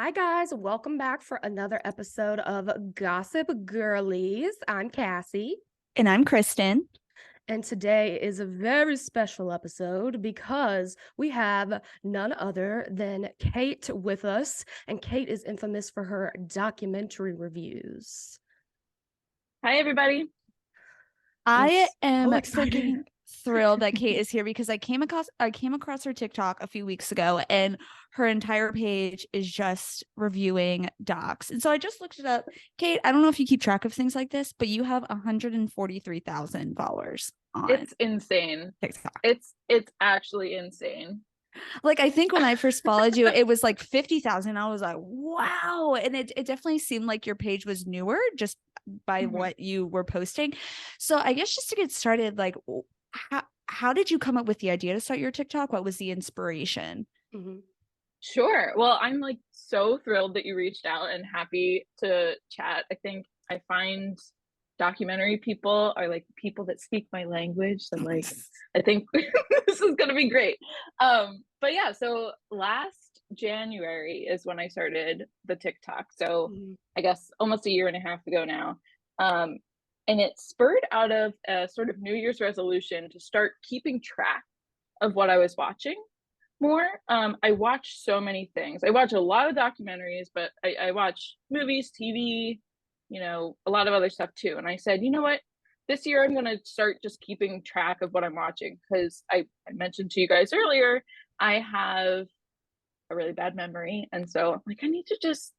Hi, guys. Welcome back for another episode of Gossip Girlies. I'm Cassie. And I'm Kristen. And today is a very special episode because we have none other than Kate with us. And Kate is infamous for her documentary reviews. Hi, everybody. I am so excited. freaking thrilled that Kate is here because I came across her TikTok a few weeks ago, and her entire page is just reviewing docs. And so I just looked it up. Kate, I don't know if you keep track of things like this, but you have 143,000 followers on It's insane. TikTok. It's actually insane. Like, I think when I first followed you, it was like 50,000. I was like, wow. And it definitely seemed like your page was newer just by what you were posting. So I guess just to get started, like, how did you come up with the idea to start your TikTok? What was the inspiration? Sure. Well, I'm like so thrilled that you reached out and happy to chat. I think I find documentary people are like people that speak my language. So like, I think this is going to be great. But yeah, so last January is when I started the TikTok. So I guess almost a year and a half ago now. And it spurred out of a sort of New Year's resolution to start keeping track of what I was watching more. I watch so many things. I watch a lot of documentaries, but I watch movies, TV, a lot of other stuff too. And I said, you know what? This year I'm going to start just keeping track of what I'm watching because I mentioned to you guys earlier, I have a really bad memory. And so I'm like, I need to just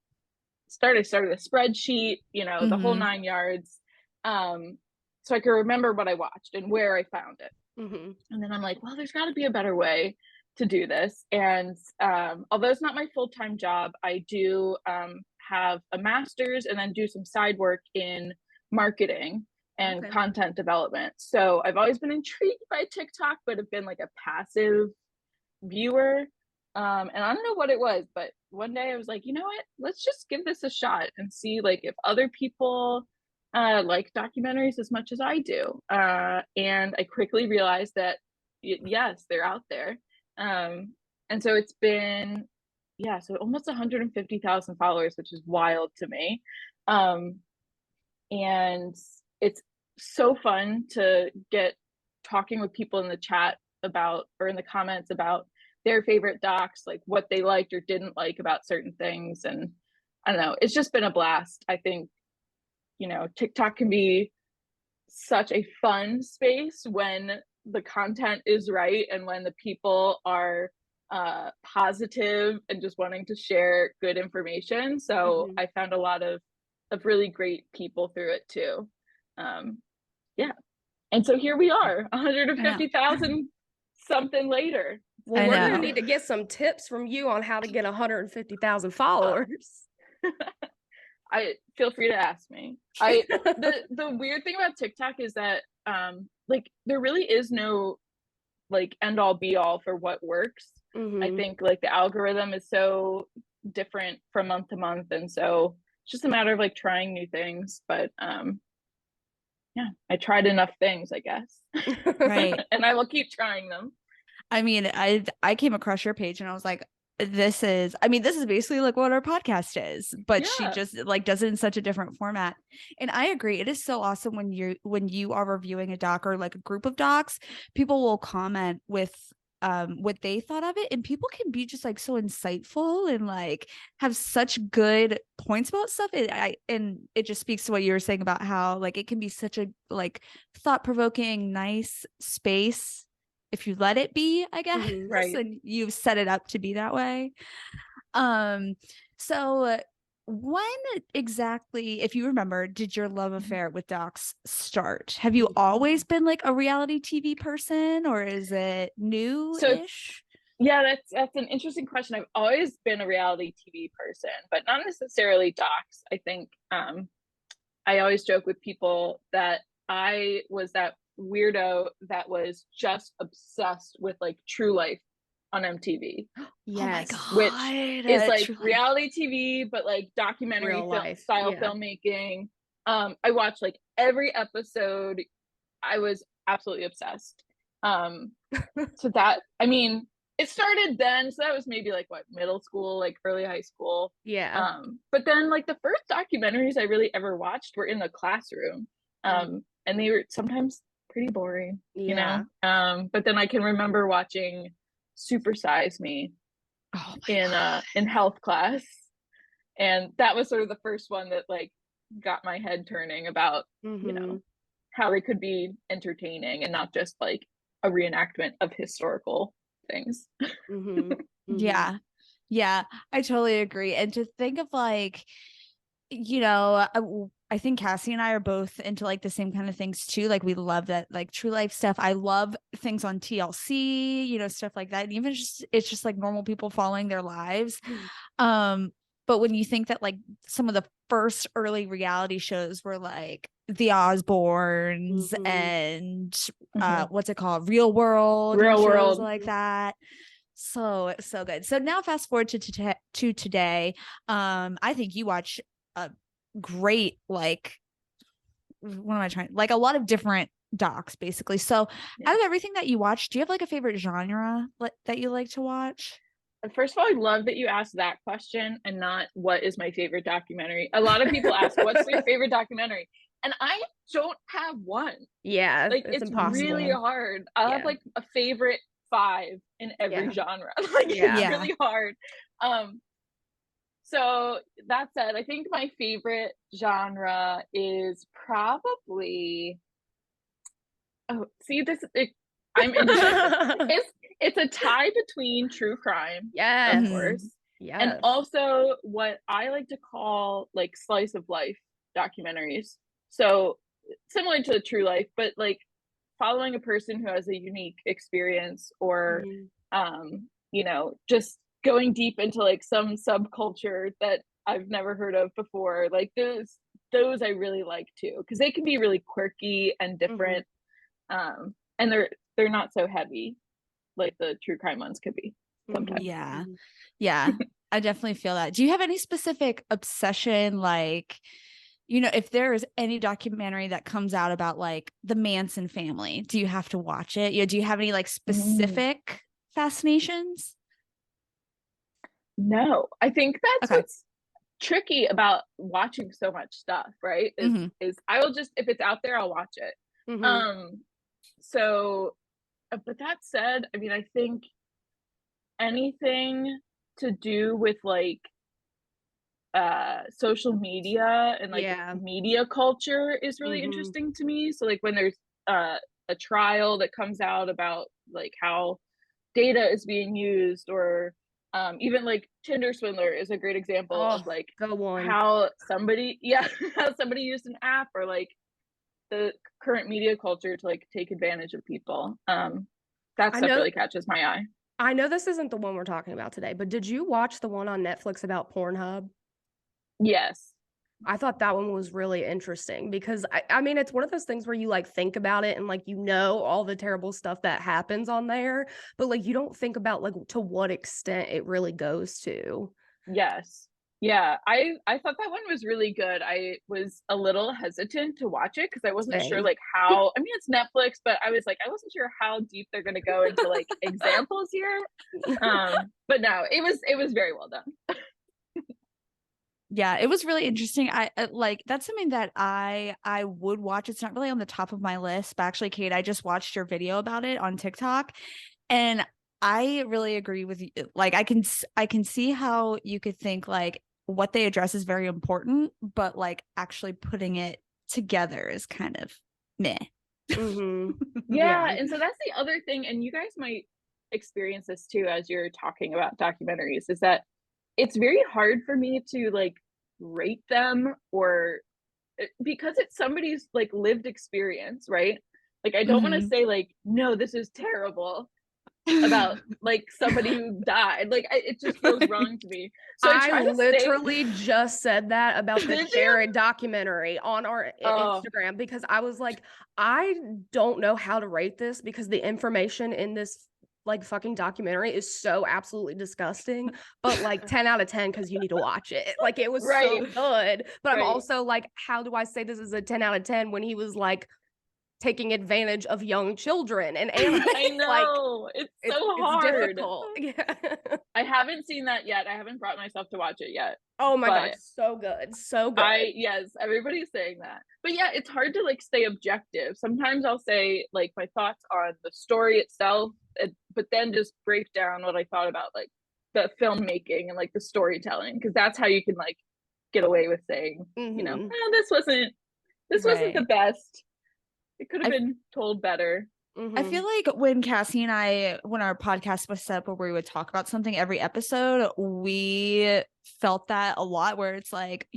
I started a spreadsheet, the whole 9 yards. So I could remember what I watched and where I found it. And then I'm like, well, there's got to be a better way to do this. And although it's not my full-time job, I do have a master's and then do some side work in marketing and content development. So I've always been intrigued by TikTok, but have been like a passive viewer. And I don't know what it was, but one day I was like, you know what? Let's just give this a shot and see like if other people like documentaries as much as I do. And I quickly realized that yes, they're out there. And so it's been, so almost 150,000 followers, which is wild to me. And it's so fun to get talking with people in the chat about, or in the comments about their favorite docs, like what they liked or didn't like about certain things. And I don't know, it's just been a blast. I think, TikTok can be such a fun space when the content is right and when the people are positive and just wanting to share good information. So I found a lot of really great people through it too. And so here we are, 150,000 something later. Well, we're gonna need to get some tips from you on how to get 150,000 followers. I feel free to ask me. The weird thing about TikTok is that like there really is no like end all be all for what works. I think like the algorithm is so different from month to month, and so it's just a matter of like trying new things. But I tried enough things, I guess. Right. And I will keep trying them. I mean, I came across your page and I was like, this is basically like what our podcast is, but she just like does it in such a different format. And I agree. It is so awesome when you are reviewing a doc or like a group of docs, people will comment with what they thought of it, and people can be just like so insightful and like have such good points about stuff. And it just speaks to what you were saying about how like it can be such a like thought-provoking, nice space if you let it be, I guess. Right. And you've set it up to be that way. So when exactly, if you remember, did your love affair with docs start? Have you always been like a reality TV person, or is it new-ish? Yeah, that's an interesting question. I've always been a reality TV person, but not necessarily docs. I think I always joke with people that I was that weirdo that was just obsessed with like True Life on MTV. Yes. Oh my God, which is like reality TV, but like documentary style filmmaking. I watched like every episode. I was absolutely obsessed. So that, I mean, it started then, so that was maybe like what, middle school, like early high school. Yeah. But then like the first documentaries I really ever watched were in the classroom. And they were sometimes pretty boring, you know. Yeah. But then I can remember watching Super Size Me Oh my God. in health class. And that was sort of the first one that like got my head turning about, you know, how they could be entertaining and not just like a reenactment of historical things. Yeah. Yeah, I totally agree. And to think of like, you know, I think Cassie and I are both into like the same kind of things too. Like we love that like true life stuff. I love things on TLC, you know, stuff like that. And even just it's just like normal people following their lives. But when you think that like some of the first early reality shows were like The Osbournes and what's it called? Real World and shows like that. So good. So now fast forward to today. I think you watch a great like what am I trying like a lot of different docs basically. So out of everything that you watch, do you have like a favorite genre that you like to watch? First of all, I love that you asked that question and not what is my favorite documentary. A lot of people ask, what's your favorite documentary? And I don't have one. Yeah, Like it's it's impossible. really hard. I'll have like a favorite 5 in every genre. Like it's really hard. So that said, I think my favorite genre is probably I'm indecisive. It's a tie between true crime, of course, and also what I like to call like slice of life documentaries. So similar to true life, but like following a person who has a unique experience or you know, just going deep into like some subculture that I've never heard of before. Like those I really like too, because they can be really quirky and different. And they're not so heavy like the true crime ones could be sometimes. Yeah. I definitely feel that. Do you have any specific obsession, like, you know, if there is any documentary that comes out about like the Manson family, do you have to watch it? Do you have any like specific fascinations? No, I think that's what's tricky about watching so much stuff, right? Is I will just, if it's out there, I'll watch it. So but that said, I mean, I think anything to do with like social media and like media culture is really interesting to me. So like when there's a trial that comes out about like how data is being used, or even like Tinder Swindler is a great example of like how somebody how somebody used an app or like the current media culture to like take advantage of people. That stuff really catches my eye. I know this isn't the one we're talking about today, but did you watch the one on Netflix about Pornhub? Yes. I thought that one was really interesting because I mean, it's one of those things where you like think about it and like, you know, all the terrible stuff that happens on there, but like, you don't think about like to what extent it really goes to. Yes. Yeah. I thought that one was really good. I was a little hesitant to watch it because I wasn't sure like how, I mean, it's Netflix, but I was like, I wasn't sure how deep they're going to go into like examples here. But no, it was very well done. Yeah, it was really interesting. I like that's something that I would watch. It's not really on the top of my list, but actually, Kate, I just watched your video about it on TikTok, and I really agree with you. Like, I can see how you could think like what they address is very important, but like actually putting it together is kind of meh. Yeah, and so that's the other thing, and you guys might experience this too as you're talking about documentaries, is that it's very hard for me to like rate them, or because it's somebody's like lived experience, right? Like I don't want to say like, no, this is terrible about like somebody who died. Like it just feels wrong to me. So I literally just said that about the Jared documentary on our Instagram, because I was like, I don't know how to rate this because the information in this like fucking documentary is so absolutely disgusting, but like 10 out of 10 because you need to watch it. Like it was so good, but I'm also like, how do I say this is a 10 out of 10 when he was like taking advantage of young children and animals. I know. It's so It's hard. difficult. Yeah. I haven't seen that yet. I haven't brought myself to watch it yet. Oh my gosh, But so good. So good. yes, everybody's saying that. But yeah, it's hard to like stay objective. Sometimes I'll say like my thoughts on the story itself, but then just break down what I thought about like the filmmaking and like the storytelling, because that's how you can like get away with saying, Mhm. oh, this wasn't the Right. best. It could have I been told better. I feel Mhm. like when Cassie and I, when our podcast was set up where we would talk about something every episode, we felt that a lot, where it's like,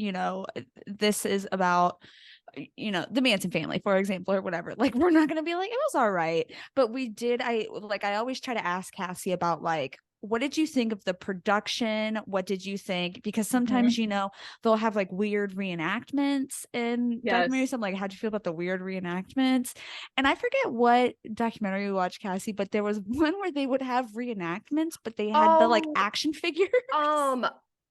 this is about, the Manson family, for example, or whatever. Like, we're not going to be like, it was all right. But I always try to ask Cassie about like, what did you think of the production? What did you think? Because sometimes, they'll have like weird reenactments in documentaries. Yes. I'm like, how'd you feel about the weird reenactments? And I forget what documentary we watched, Cassie, but there was one where they would have reenactments, but they had the like Oh, action figures.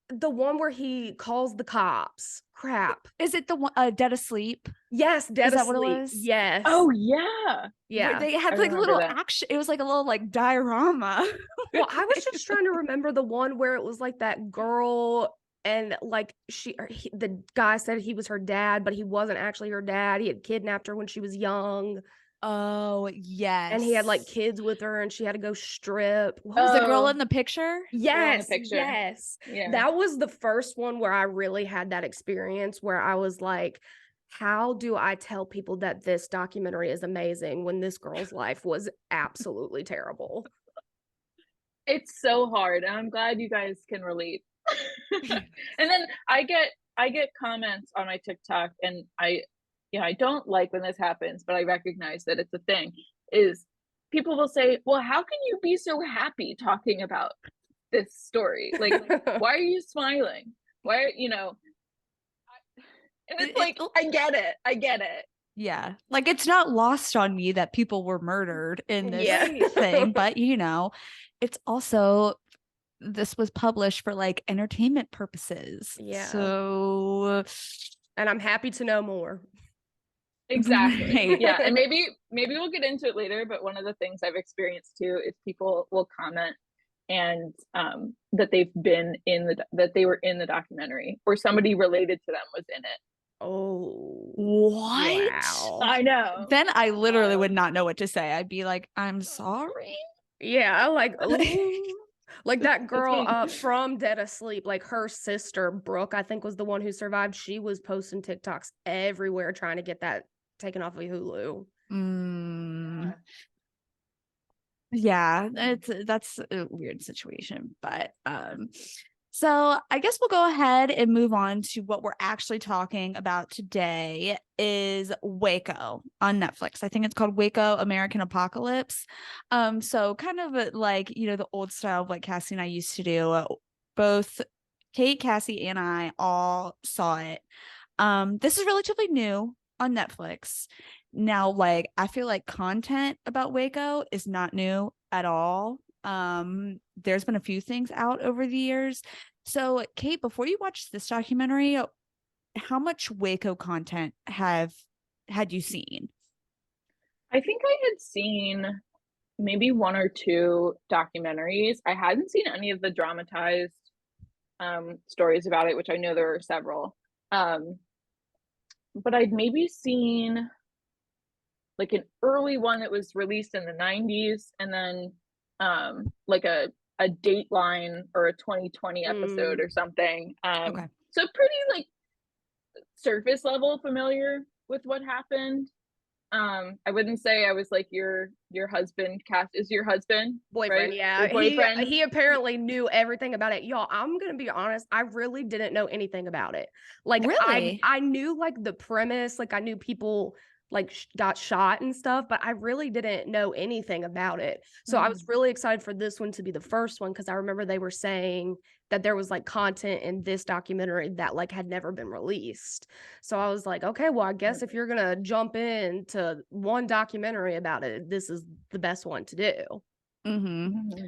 the one where he calls the cops. Crap. Is it the one Dead Asleep? Yes, Is Dead that what it Asleep. was? Yes. Oh yeah. Where Yeah. they I had like a remember little that. action. It was like a little like diorama. Well, I was just trying to remember the one where it was like that girl and like the guy said he was her dad, but he wasn't actually her dad. He had kidnapped her when she was young, Oh, and he had like yes. kids with her, and she had to go strip. What was The it? girl Oh, in the picture? girl in the Yes, picture. yes. Yeah. That was the first one where I really had that experience where I was like, how do I tell people that this documentary is amazing when this girl's life was absolutely terrible? It's so hard, and I'm glad you guys can relate. And then I get comments on my TikTok, and I don't like when this happens, but I recognize that it's a thing. Is people will say, "Well, how can you be so happy talking about this story? Like, why are you smiling? Why, And it's like, I get it. I get it. Yeah. Like, it's not lost on me that people were murdered in this Yeah. thing, but it's also, this was published for like entertainment purposes. Yeah. So, And I'm happy to know more. Exactly. right. Yeah. And maybe we'll get into it later, but one of the things I've experienced too is people will comment and that that they were in the documentary, or somebody related to them was in it. Oh, What? wow. I know. Then I literally would not know what to say. I'd be like, I'm sorry. Yeah, like, ooh. Like that girl been- from Dead Asleep, like her sister Brooke, I think was the one who survived. She was posting TikToks everywhere trying to get that taken off of Hulu. Mm. Yeah, that's a weird situation, but so I guess we'll go ahead and move on to what we're actually talking about today is Waco on Netflix. I think it's called Waco American Apocalypse. So kind of like, the old style of like Cassie and I used to do. Both Kate, Cassie, and I all saw it. This is relatively new on Netflix. Now, like, I feel like content about Waco is not new at all. There's been a few things out over the years. So, Kate, before you watched this documentary, how much Waco content had you seen? I think I had seen maybe one or two documentaries. I hadn't seen any of the dramatized stories about it, which I know there are several. But I'd maybe seen like an early one that was released in the 90s, and then like a Dateline or a 2020 episode or something. Okay. So pretty like surface level familiar with what happened. I wouldn't say I was like your husband. Cass is your husband, Boyfriend, right? yeah. Your boyfriend. He apparently knew everything about it. Y'all, I'm gonna be honest, I really didn't know anything about it. Like Really? I knew like the premise, like I knew people like got shot and stuff, but I really didn't know anything about it. So I was really excited for this one to be the first one, because I remember they were saying that there was like content in this documentary that like had never been released. So I was like, okay, well, I guess if you're gonna jump into one documentary about it, this is the best one to do. Mm-hmm.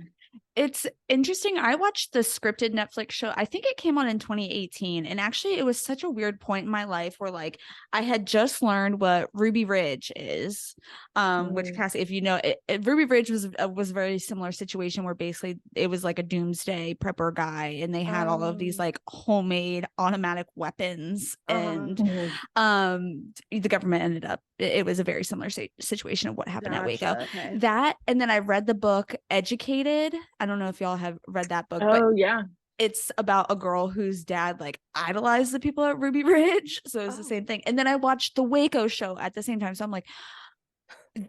It's interesting. I watched the scripted Netflix show. I think it came on in 2018. And actually, it was such a weird point in my life where like I had just learned what Ruby Ridge is. Which Cassie, if you know, Ruby Ridge was a very similar situation where basically it was like a doomsday prepper guy, and they had all of these like homemade automatic weapons, and the government ended up. It was a very similar situation of what happened at Waco. Okay. That, and then I read the book Educated. I don't know if y'all have read that book, but yeah, it's about a girl whose dad like idolized the people at Ruby Ridge. So it's the same thing. And then I watched the Waco show at the same time. So I'm like,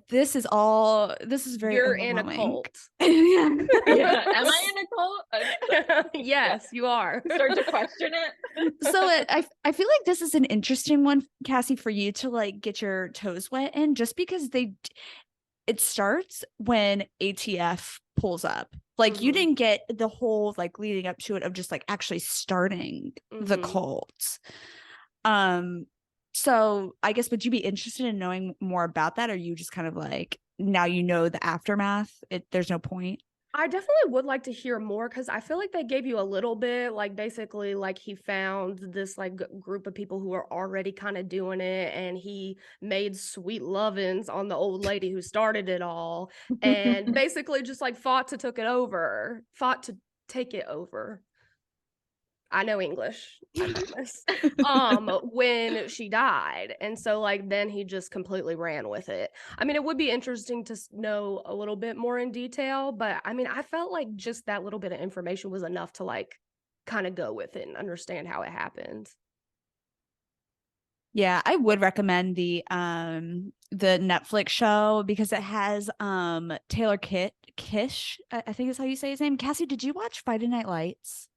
this is very You're in a cult. Yeah. Yeah. Am I in a cult? Yes, you are. Start to question it. So I feel like this is an interesting one, Cassie, for you to like get your toes wet in, just because it starts when ATF pulls up. Like you didn't get the whole like leading up to it of just like actually starting the cult. So I guess, would you be interested in knowing more about that? Or are you just kind of like, now you know the aftermath, there's no point? I definitely would like to hear more, because I feel like they gave you a little bit, like basically like he found this like group of people who are already kind of doing it, and he made sweet lovins on the old lady who started it all, and basically just like fought to take it over. I know English, I promise. When she died. And so like then he just completely ran with it. I mean, it would be interesting to know a little bit more in detail, but I mean, I felt like just that little bit of information was enough to like kind of go with it and understand how it happened. Yeah, I would recommend the Netflix show because it has Taylor Kish, I think is how you say his name. Cassie, did you watch Friday Night Lights?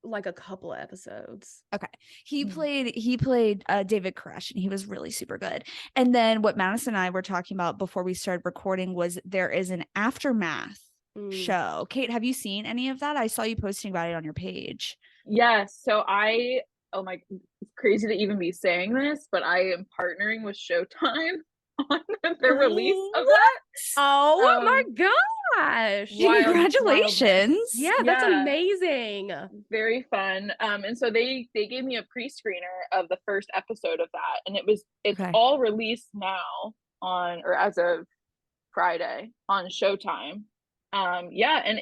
Like a couple of episodes. Okay. He played David Koresh, and he was really super good. And then what Madison and I were talking about before we started recording was there is an Aftermath show. Kate, have you seen any of that? I saw you posting about it on your page. Yes. So oh my, it's crazy to even be saying this, but I am partnering with Showtime on the release of that. Oh my gosh. Congratulations. Yeah, that's amazing. Very fun. And so they gave me a pre-screener of the first episode of that, and it's all released now as of Friday on Showtime. And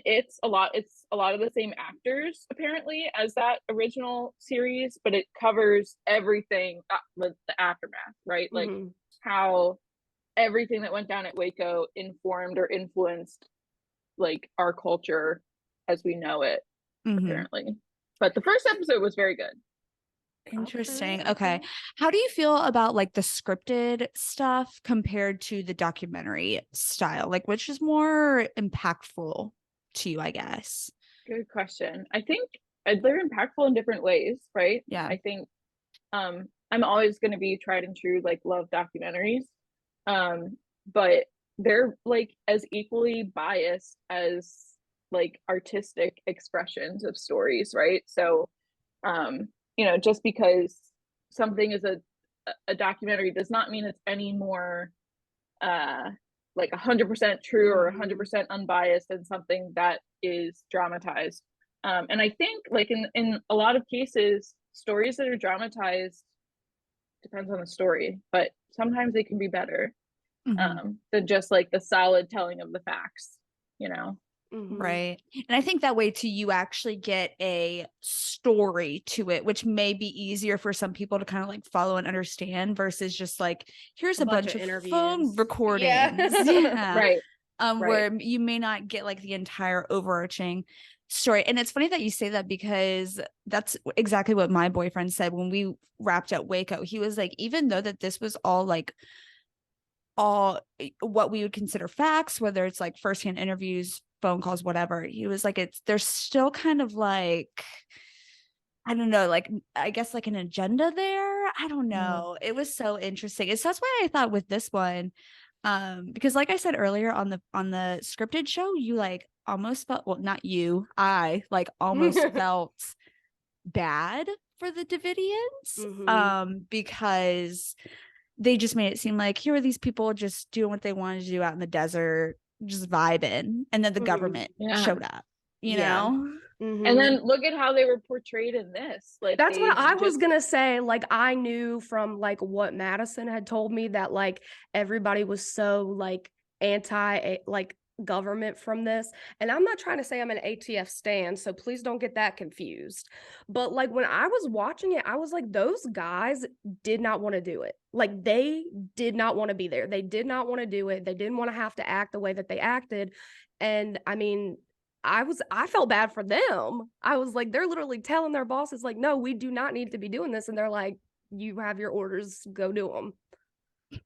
it's a lot of the same actors apparently as that original series, but it covers everything with the aftermath, right? Like how everything that went down at Waco informed or influenced like our culture as we know it, apparently. But the first episode was very good. Interesting. Okay. How do you feel about like the scripted stuff compared to the documentary style? Like, which is more impactful to you, I guess? Good question. I think they're impactful in different ways, right? Yeah. I think I'm always going to be tried and true, like love documentaries. But they're like as equally biased as like artistic expressions of stories, right? So just because something is a documentary does not mean it's any more like 100% true or 100% unbiased than something that is dramatized. And I think like in a lot of cases, stories that are dramatized, depends on the story, but sometimes they can be better than just like the solid telling of the facts, Right. And I think that way too, you actually get a story to it, which may be easier for some people to kind of like follow and understand versus just like, here's a bunch of interviews. phone recordings. Yeah. Right. Where you may not get like the entire overarching story. And it's funny that you say that because that's exactly what my boyfriend said when we wrapped at Waco. He was like, even though that this was all what we would consider facts, whether it's like firsthand interviews, phone calls, whatever, he was like, there's still kind of like, I don't know, like, I guess like an agenda there. I don't know. It was so interesting. So that's why I thought with this one, because like I said earlier on the scripted show, you like almost felt, well, not you, I like almost felt bad for the Davidians, because they just made it seem like here were these people just doing what they wanted to do out in the desert, just vibing, and then the government showed up, you know? And then look at how they were portrayed in this. Like, that's what I was gonna say. Like, I knew from like what Madison had told me that like everybody was so like anti like government from this. And I'm not trying to say I'm an ATF stan, so please don't get that confused. But like when I was watching it, I was like, those guys did not want to do it. Like they did not want to be there. They did not want to do it. They didn't want to have to act the way that they acted. And I mean, I felt bad for them. I was like, they're literally telling their bosses, like, no, we do not need to be doing this. And they're like, you have your orders, go do them.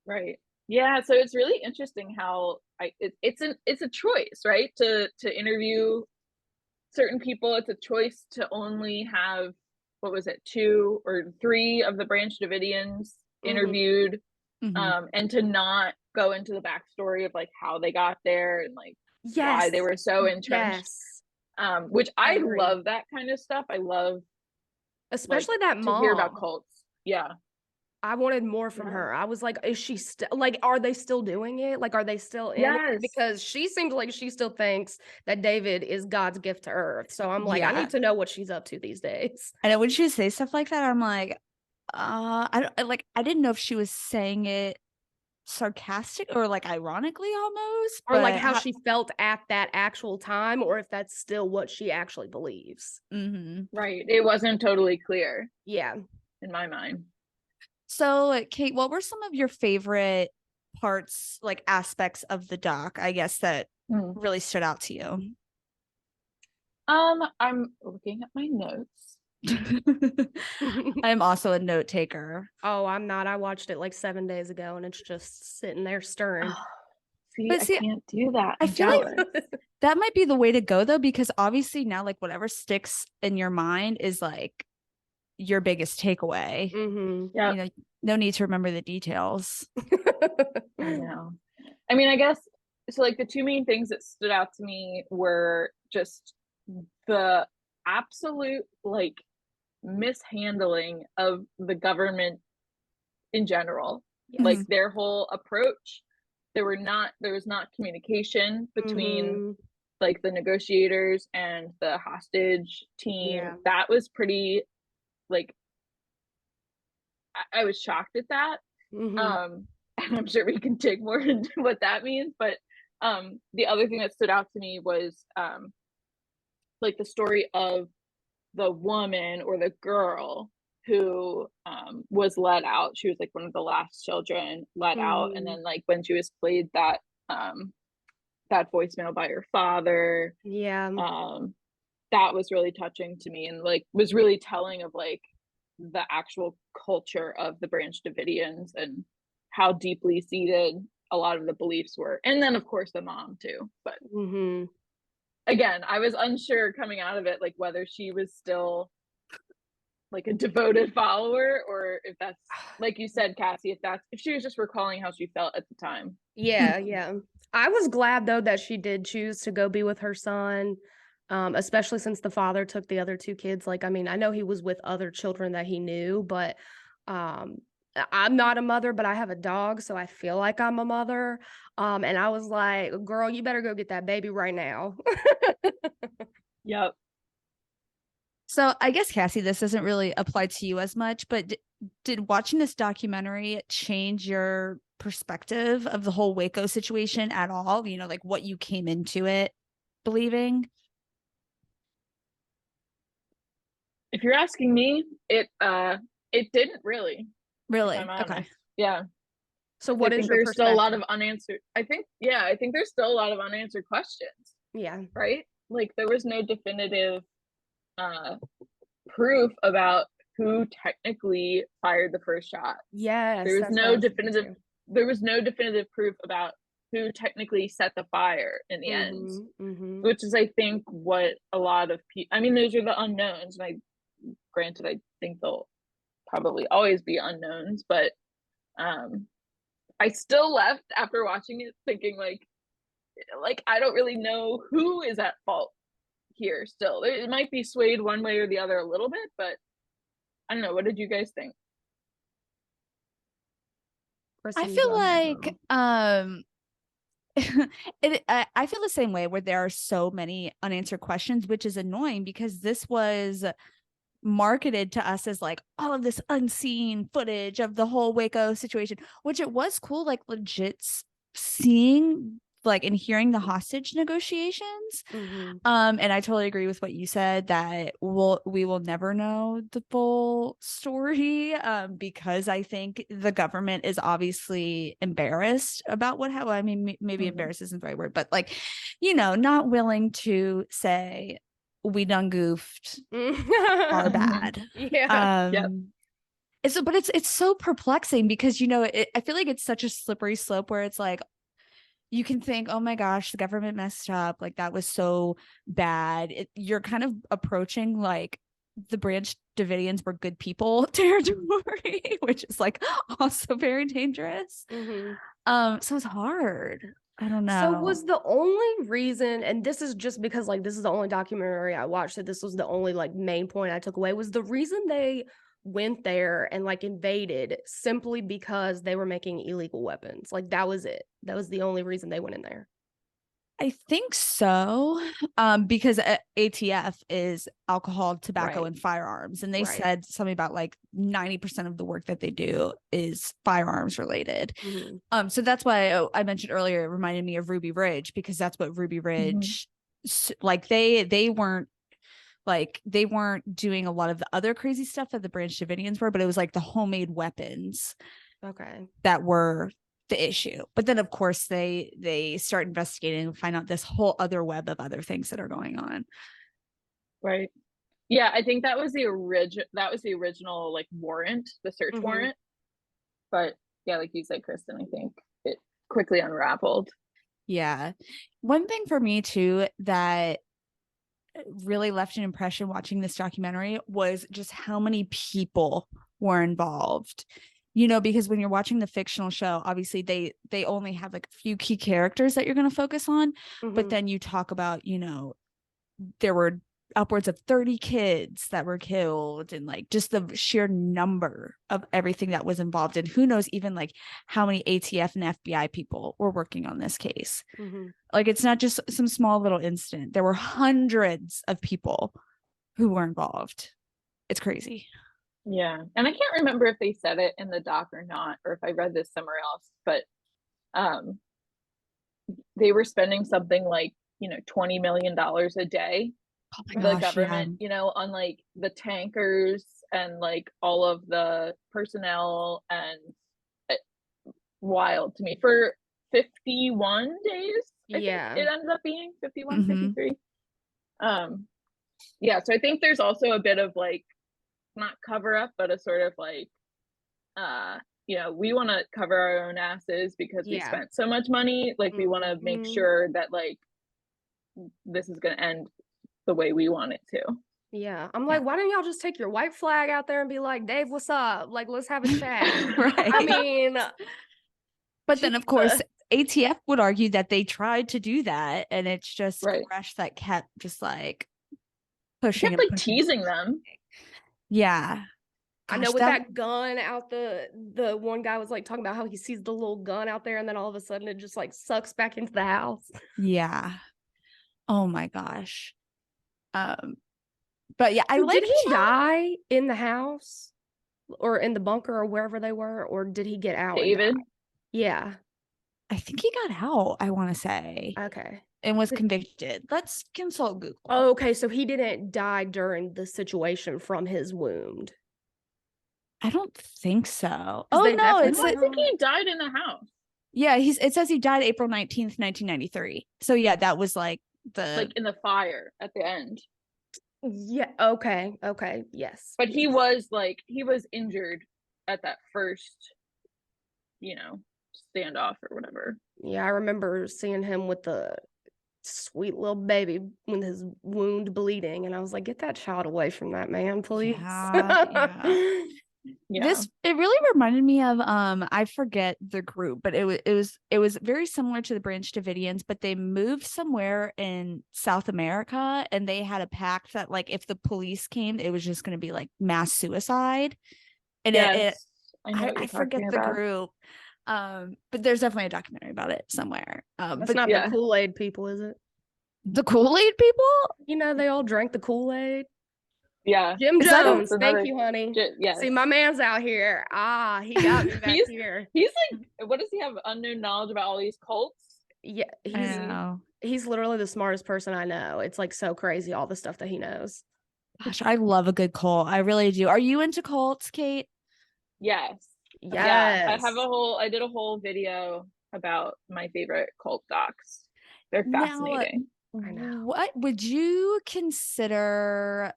Right. Yeah. So it's really interesting how it's a choice, right? To interview certain people. It's a choice to only have, what was it, 2 or 3 of the Branch Davidians interviewed, and to not go into the backstory of like how they got there and like why they were so entrenched. Which I love that kind of stuff. I love especially like, that mom to hear about cults. Yeah. I wanted more from her. I was like, is she still like, are they still doing it? Like, are they still in it? Because she seems like she still thinks that David is God's gift to earth. So I'm like, I need to know what she's up to these days. And when she say stuff like that, I'm like, I didn't know if she was saying it sarcastic or like ironically almost, or like how she felt at that actual time, or if that's still what she actually believes. Right. It wasn't totally clear. Yeah. In my mind. So, Kate, what were some of your favorite parts, like aspects of the doc, I guess, that really stood out to you? I'm looking at my notes. I'm also a note taker. Oh, I'm not. I watched it like 7 days ago and it's just sitting there stirring. See, I can't do that. I feel like that might be the way to go though, because obviously now like whatever sticks in your mind is like your biggest takeaway. Yeah. You know, no need to remember the details. I know. I mean, I guess so. Like the 2 main things that stood out to me were just the absolute like mishandling of the government in general. Like their whole approach. There was not communication between like the negotiators and the hostage team. That was pretty like I was shocked at that. And I'm sure we can dig more into what that means, but the other thing that stood out to me was like the story of the woman or the girl who was let out. She was like one of the last children let out, and then like when she was played that voicemail by her father, that was really touching to me and like was really telling of like the actual culture of the Branch Davidians and how deeply seated a lot of the beliefs were. And then of course the mom too. But again, I was unsure coming out of it, like whether she was still like a devoted follower or if that's, like you said, Cassie, if she was just recalling how she felt at the time. Yeah. I was glad though that she did choose to go be with her son. Especially since the father took the other 2 kids. Like, I mean, I know he was with other children that he knew, but I'm not a mother, but I have a dog, so I feel like I'm a mother. And I was like, girl, you better go get that baby right now. Yep. So I guess, Cassie, this doesn't really apply to you as much, but did watching this documentary change your perspective of the whole Waco situation at all? You know, like what you came into it believing? If you're asking me, it didn't really. Really? Okay. Yeah. So what is your perspective? There's still a lot of unanswered. I think there's still a lot of unanswered questions. Yeah. Right? Like there was no definitive proof about who technically fired the first shot. Yes. There was no definitive proof about who technically set the fire in the end, which is, I think, what a lot of people, I mean, those are the unknowns. And granted, I think they'll probably always be unknowns, but I still left after watching it thinking like I don't really know who is at fault here still. It might be swayed one way or the other a little bit, but I don't know. What did you guys think? I feel like I feel the same way, where there are so many unanswered questions, which is annoying because this was marketed to us as like all of this unseen footage of the whole Waco situation, which it was cool, like legit seeing like and hearing the hostage negotiations. Mhm. And I totally agree with what you said, that we will never know the full story, because I think the government is obviously embarrassed about what happened. I mean, maybe embarrassed isn't the right word, but like, not willing to say we done goofed, are bad. Yeah. Yep. But it's so perplexing because I feel like it's such a slippery slope where it's like you can think, oh my gosh, the government messed up, like that was so bad. You're kind of approaching like the Branch Davidians were good people territory, which is like also very dangerous. Mhm. So it's hard. I don't So know. was the only reason, and this is just because like this is the only documentary I watched, that this was the only like main point I took away, was the reason they went there and like invaded simply because they were making illegal weapons. Like that was it. That was the only reason they went in there. I think so, because ATF is alcohol, tobacco, Right. and firearms. And they Right. said something about like 90% of the work that they do is firearms related. Mhm. So that's why I mentioned earlier, it reminded me of Ruby Ridge, because that's what Ruby Ridge, like they weren't doing a lot of the other crazy stuff that the Branch Davidians were, but it was like the homemade weapons Okay. that were the issue. But then of course they start investigating and find out this whole other web of other things that are going on. Right. Yeah, I think that was the original like warrant, the search Mhm. warrant. But yeah, like you said, Kristen, I think it quickly unraveled. Yeah. One thing for me too that really left an impression watching this documentary was just how many people were involved. Because when you're watching the fictional show, obviously they only have like a few key characters that you're going to focus on, but Mhm. then you talk about, there were upwards of 30 kids that were killed, and like just the sheer number of everything that was involved, and who knows even like how many ATF and FBI people were working on this case. Mhm. Like it's not just some small little incident. There were hundreds of people who were involved. It's crazy. Yeah. And I can't remember if they said it in the doc or not, or if I read this somewhere else, but um they were spending something like, $20 million a day, Oh my the gosh, yeah. government, on like the tankers and like all of the personnel, and it, wild to me for 51 days. I think Yeah. it ended up being 51, Mm-hmm. 53. Yeah, so I think there's also a bit of like, not cover up, but a sort of like, we want to cover our own asses because we Yeah. spent so much money. Like we want to make Mhm. sure that like this is going to end the way we want it to. Yeah. I'm Yeah. like, why don't y'all just take your white flag out there and be like, Dave, what's up? Like, let's have a chat. Right. I mean, But then, of course, Jesus. ATF would argue that they tried to do that, and it's just Right. Koresh that kept just like He pushing kept and like pushing. teasing them. Yeah. I know Gosh, with that gun out, the one guy was like talking about how he sees the little gun out there and then all of a sudden it just like sucks back into the house. Yeah. Oh my gosh. But yeah, I So did liked he die in the house or in the bunker or wherever they were, or did he get out and David. die? Yeah. I think he got out, I want to say, Okay. and was convicted. Let's consult Google. Oh, okay. So he didn't die during the situation from his wound. I don't think so. Because they Oh no, No, it's I definitely think he died in the house. yeah, it says he died April 19th, 1993. So yeah, that was like Like in the fire at the end. Yeah. Okay. Okay. Yes. But he was injured at that first, standoff or whatever. Yeah, I remember seeing him with the sweet little baby with his wound bleeding, and I was like, "Get that child away from that man, please." yeah. Yeah. It really reminded me of I forget the group, but it was very similar to the Branch Davidians, but they moved somewhere in South America, and they had a pact that like if the police came, it was just going to be like mass suicide. And Yes. I know what I you're forget talking the about. group. But there's definitely a documentary about it somewhere. That's But not the Kool-Aid people, is it? the Kool-Aid people? They all drank the Kool-Aid. Yeah. Jim Is that Jones, thank you, honey. Yes. See, my man's out here. He got me back here. He's like, what does he have? Unknown knowledge about all these cults? Yeah, I he's literally the smartest person I know. It's like so crazy, all the stuff that he knows. Gosh, I love a good cult. I really do. Are you into cults, Kate? Yes. Yes. Yeah. I did a whole video about my favorite cult docs. They're fascinating. I know. What would you consider?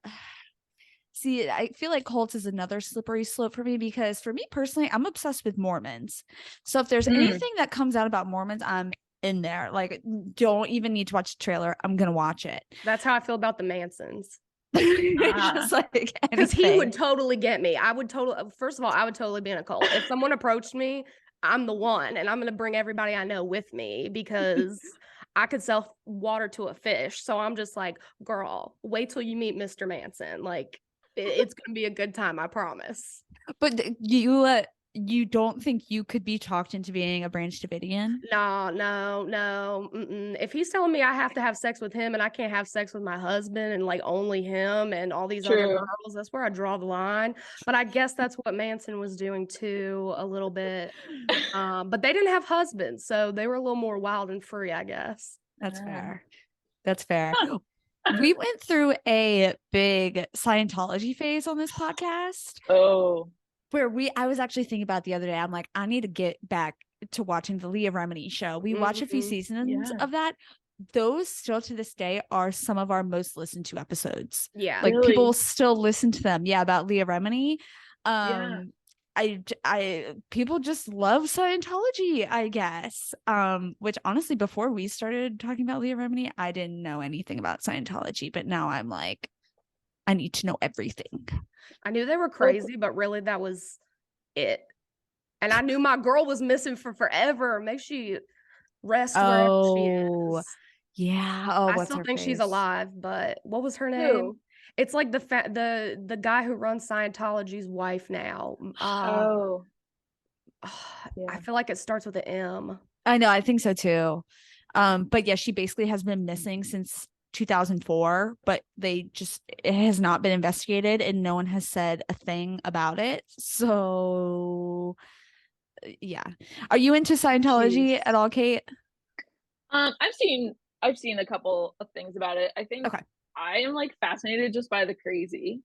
See, I feel like cults is another slippery slope for me because for me personally, I'm obsessed with Mormons. So if there's anything that comes out about Mormons, I'm in there. Like, don't even need to watch the trailer. I'm gonna watch it. That's how I feel about the Mansons. Just like because he would totally get me. First of all, I would totally be in a cult. If someone approached me, I'm the one, and I'm gonna bring everybody I know with me because I could sell water to a fish. So I'm just like, girl, wait till you meet Mr. Manson. Like, it's gonna be a good time, I promise. But you don't think you could be talked into being a Branch Davidian? No. If he's telling me I have to have sex with him and I can't have sex with my husband and like only him and all these other girls, that's where I draw the line. But I guess that's what Manson was doing too, a little bit. But they didn't have husbands, so they were a little more wild and free, I guess. That's fair. That's fair. We went through a big Scientology phase on this podcast. Where I was actually thinking about the other day, I'm like, I need to get back to watching the Leah Remini show. We watched a few seasons of that. Those still to this day are some of our most listened to episodes. Yeah. Like people still listen to them. Yeah, about Leah Remini. People just love Scientology, I guess. Which honestly, before we started talking about Leah Remini, I didn't know anything about Scientology, but now I'm like, I need to know everything. I knew they were crazy, but really that was it. And I knew my girl was missing for forever. May she rest wherever she is. Yeah. I still think she's alive, but what was her name? It's like the guy who runs Scientology's wife now. I feel like it starts with an M. I know, I think so too. But yeah, she basically has been missing since 2004, but it has not been investigated and no one has said a thing about it. So yeah. Are you into Scientology at all, Kate? I've seen a couple of things about it. I think I am like fascinated just by the crazy.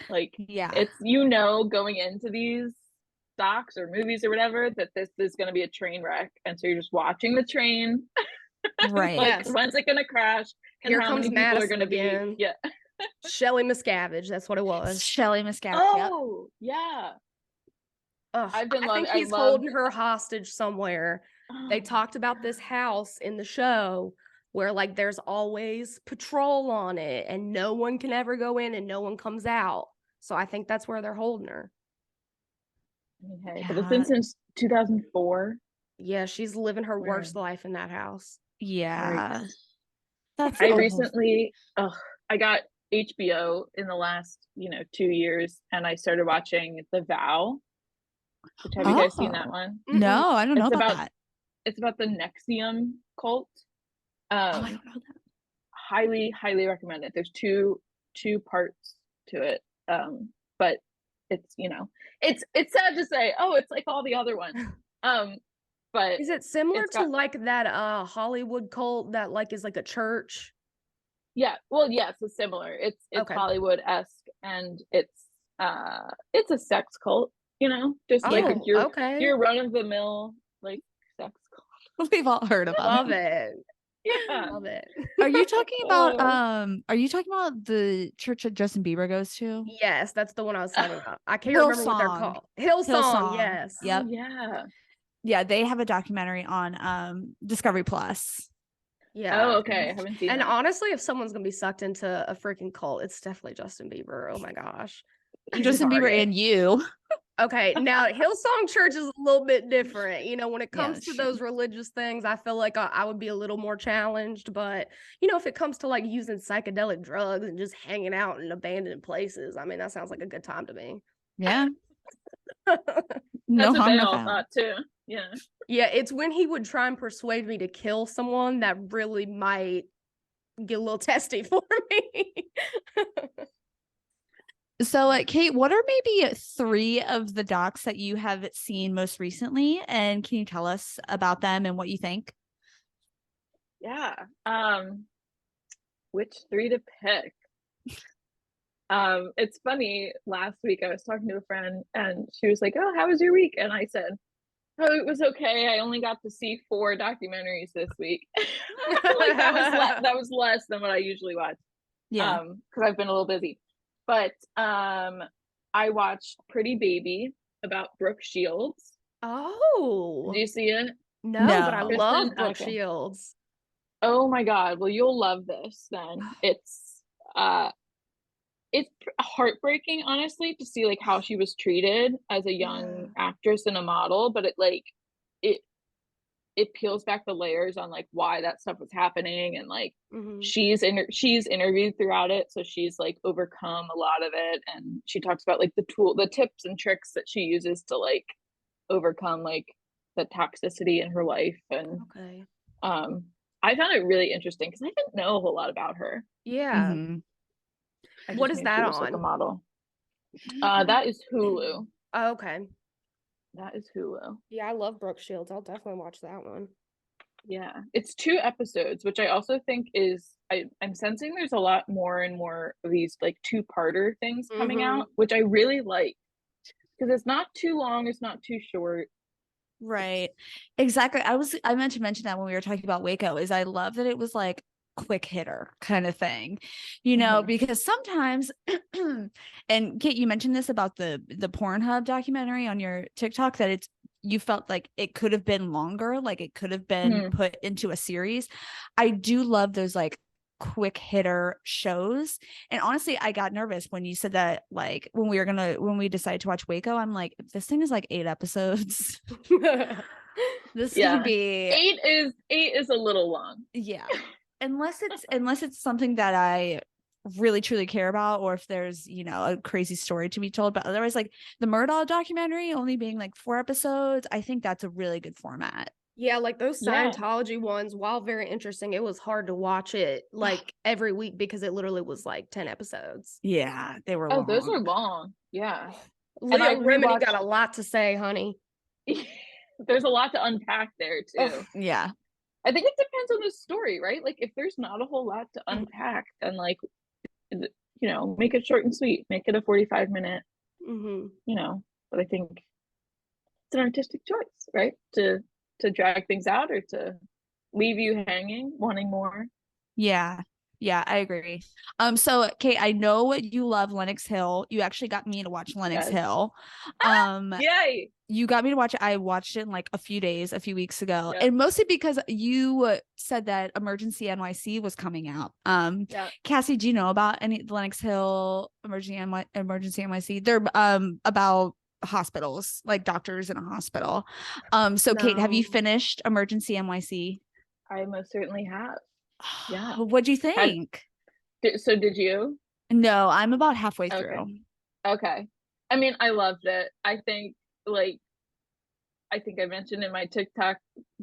Like, it's going into these docs or movies or whatever that this is going to be a train wreck, and so you're just watching the train. Right. Like, when's it gonna crash? And Here how comes many people Madison are gonna again. be? Yeah. Shelley Miscavige. That's what it was. Shelley Miscavige. Oh, yeah. I think he's holding her hostage somewhere. They talked about this house in the show where like there's always patrol on it and no one can ever go in and no one comes out. So I think that's where they're holding her. Okay, but it's been since 2004. Yeah, she's living her worst life in that house. Yeah. I recently I got HBO in the last 2 years, and I started watching The Vow. Have you guys seen that one? No, I don't know about that. It's about the Nexium cult. I don't know that. Highly recommend it. There's two parts to it. But it's it's sad to say, it's like all the other ones. But is it similar to like that Hollywood cult that like is like a church? Yeah, well, yes, it's similar. It's Hollywood-esque, and it's a sex cult, just like your run-of-the-mill like sex cult. We've all heard about Love it. Yeah. Love it. Are you talking about the church that Justin Bieber goes to? Yes, that's the one I was talking about. I can't remember what they're called. Hillsong, yes. Yep. Yeah, they have a documentary on Discovery Plus. Yeah. Oh, okay. I haven't seen that. And honestly, if someone's gonna be sucked into a freaking cult, it's definitely Justin Bieber. Oh my gosh. Justin Bieber and you. Okay, now Hillsong Church is a little bit different. When it comes to those religious things, I feel like I would be a little more challenged. But, if it comes to like using psychedelic drugs and just hanging out in abandoned places, I mean, that sounds like a good time to me. Yeah. That's what they all thought too. Yeah. Yeah, it's when he would try and persuade me to kill someone that really might get a little testy for me. So, Kate, what are maybe 3 of the docs that you have seen most recently? And can you tell us about them and what you think? Yeah. Which 3 to pick? It's funny, last week I was talking to a friend and she was like, "Oh, how was your week?" And I said, "Oh, it was okay. I only got to see 4 documentaries this week." Like that was less than what I usually watch. Yeah. Because I've been a little busy. But I watched Pretty Baby about Brooke Shields. Oh. Did you see it? No, but I No. love Brooke Okay. Shields. Oh my God. Well, you'll love this then. It's heartbreaking, honestly, to see like how she was treated as a young actress and a model, but it it peels back the layers on like why that stuff was happening, and like she's interviewed throughout it, so she's like overcome a lot of it, and she talks about like the tips and tricks that she uses to like overcome like the toxicity in her life. And Okay. I found it really interesting because I didn't know a whole lot about her. Yeah. I What just is knew she that was like a on? model. That is Hulu. Oh, okay. That is Hulu. Yeah, I love Brooke Shields. I'll definitely watch that one. Yeah, it's 2 episodes, which I also think is I'm sensing there's a lot more and more of these like 2-parter things coming out, which I really like because it's not too long, it's not too short. Right. Exactly. I meant to mention that when we were talking about Waco, is I love that it was like quick hitter kind of thing, because sometimes and Kate, you mentioned this about the Pornhub documentary on your TikTok, that you felt like it could have been longer, like it could have been put into a series. I do love those like quick hitter shows. And honestly, I got nervous when you said that, like when we decided to watch Waco, I'm like, if this thing is like 8 episodes, this is gonna be 8 is a little long. Yeah. Unless it's something that I really truly care about, or if there's a crazy story to be told. But otherwise, like the Murdaugh documentary only being like 4 episodes, I think that's a really good format. Yeah, like those Scientology ones, while very interesting, it was hard to watch it like every week because it literally was like 10 episodes. Yeah, they were long. long. Those are long. Yeah. Leah Remini got a lot to say, honey. There's a lot to unpack there too. Yeah. I think it depends on the story, right? Like if there's not a whole lot to unpack, then like, make it short and sweet, make it a 45-minute, but I think it's an artistic choice, right? To drag things out or to leave you hanging, wanting more. Yeah. Yeah, I agree. So Kate, I know you love Lenox Hill. You actually got me to watch Lenox Hill. Yay! You got me to watch it. I watched it in like a few weeks ago. And mostly because you said that Emergency NYC was coming out. Cassie, do you know about any Lenox Hill Emergency NYC? They're about hospitals, like doctors in a hospital. So Kate, have you finished Emergency NYC? I most certainly have. Yeah. What'd you think? So did you? No, I'm about halfway through. Okay. I mean, I loved it. I think I mentioned in my TikTok,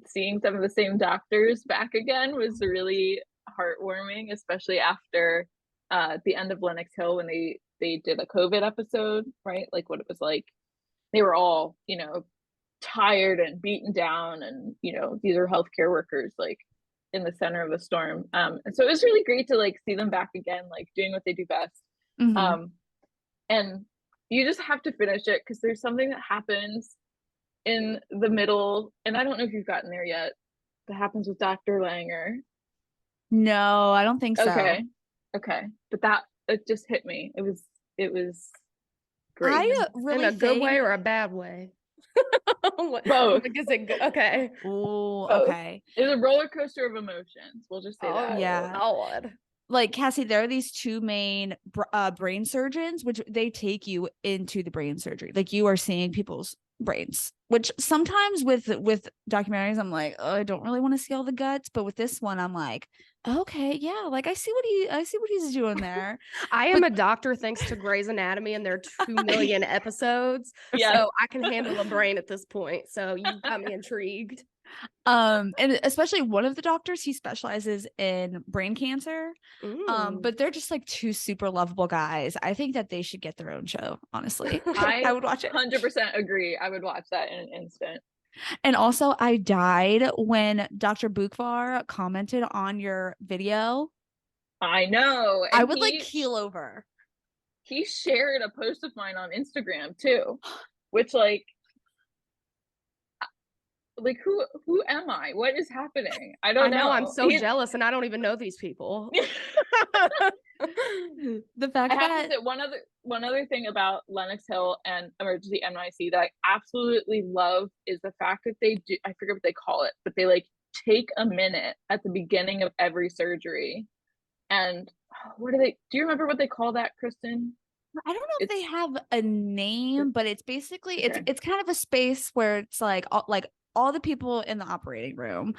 seeing some of the same doctors back again was really heartwarming, especially after the end of Lenox Hill when they did a COVID episode, right? Like what it was like. They were all, tired and beaten down, and these are healthcare workers like in the center of the storm. And so it was really great to like see them back again, like doing what they do best. And you just have to finish it because there's something that happens in the middle, and I don't know if you've gotten there yet, that happens with Dr. Langer. No, I don't think so. Okay. But that, it just hit me. It was great. I really in a good way or a bad way? Both. Like, is it good? Okay. Oh, okay. It's a roller coaster of emotions. We'll just say that. Yeah. Lord. Like Cassie, there are these 2 main brain surgeons, which they take you into the brain surgery. Like you are seeing people's brains, which sometimes with documentaries I'm like, oh, I don't really want to see all the guts, but with this one I'm like, okay, yeah, like I see what he's doing there. I am But a doctor thanks to Grey's Anatomy and their 2 million episodes. Yeah. So I can handle a brain at this point. So you've got me intrigued. and especially one of the doctors, he specializes in brain cancer. But they're just like two super lovable guys. I think that they should get their own show, honestly. I would watch it. 100% agree. I would watch that in an instant. And also, I died when Dr. Bukvar commented on your video. I know. I would like keel over. He shared a post of mine on Instagram too, which like who am I? What is happening? I don't know. I'm so jealous, and I don't even know these people. The fact I have that to say one other thing about Lenox Hill and Emergency NYC that I absolutely love is the fact that they do, I forget what they call it, but they like take a minute at the beginning of every surgery. And do you remember what they call that, Kristen? I don't know if they have a name, but it's basically it's kind of a space where it's like all the people in the operating room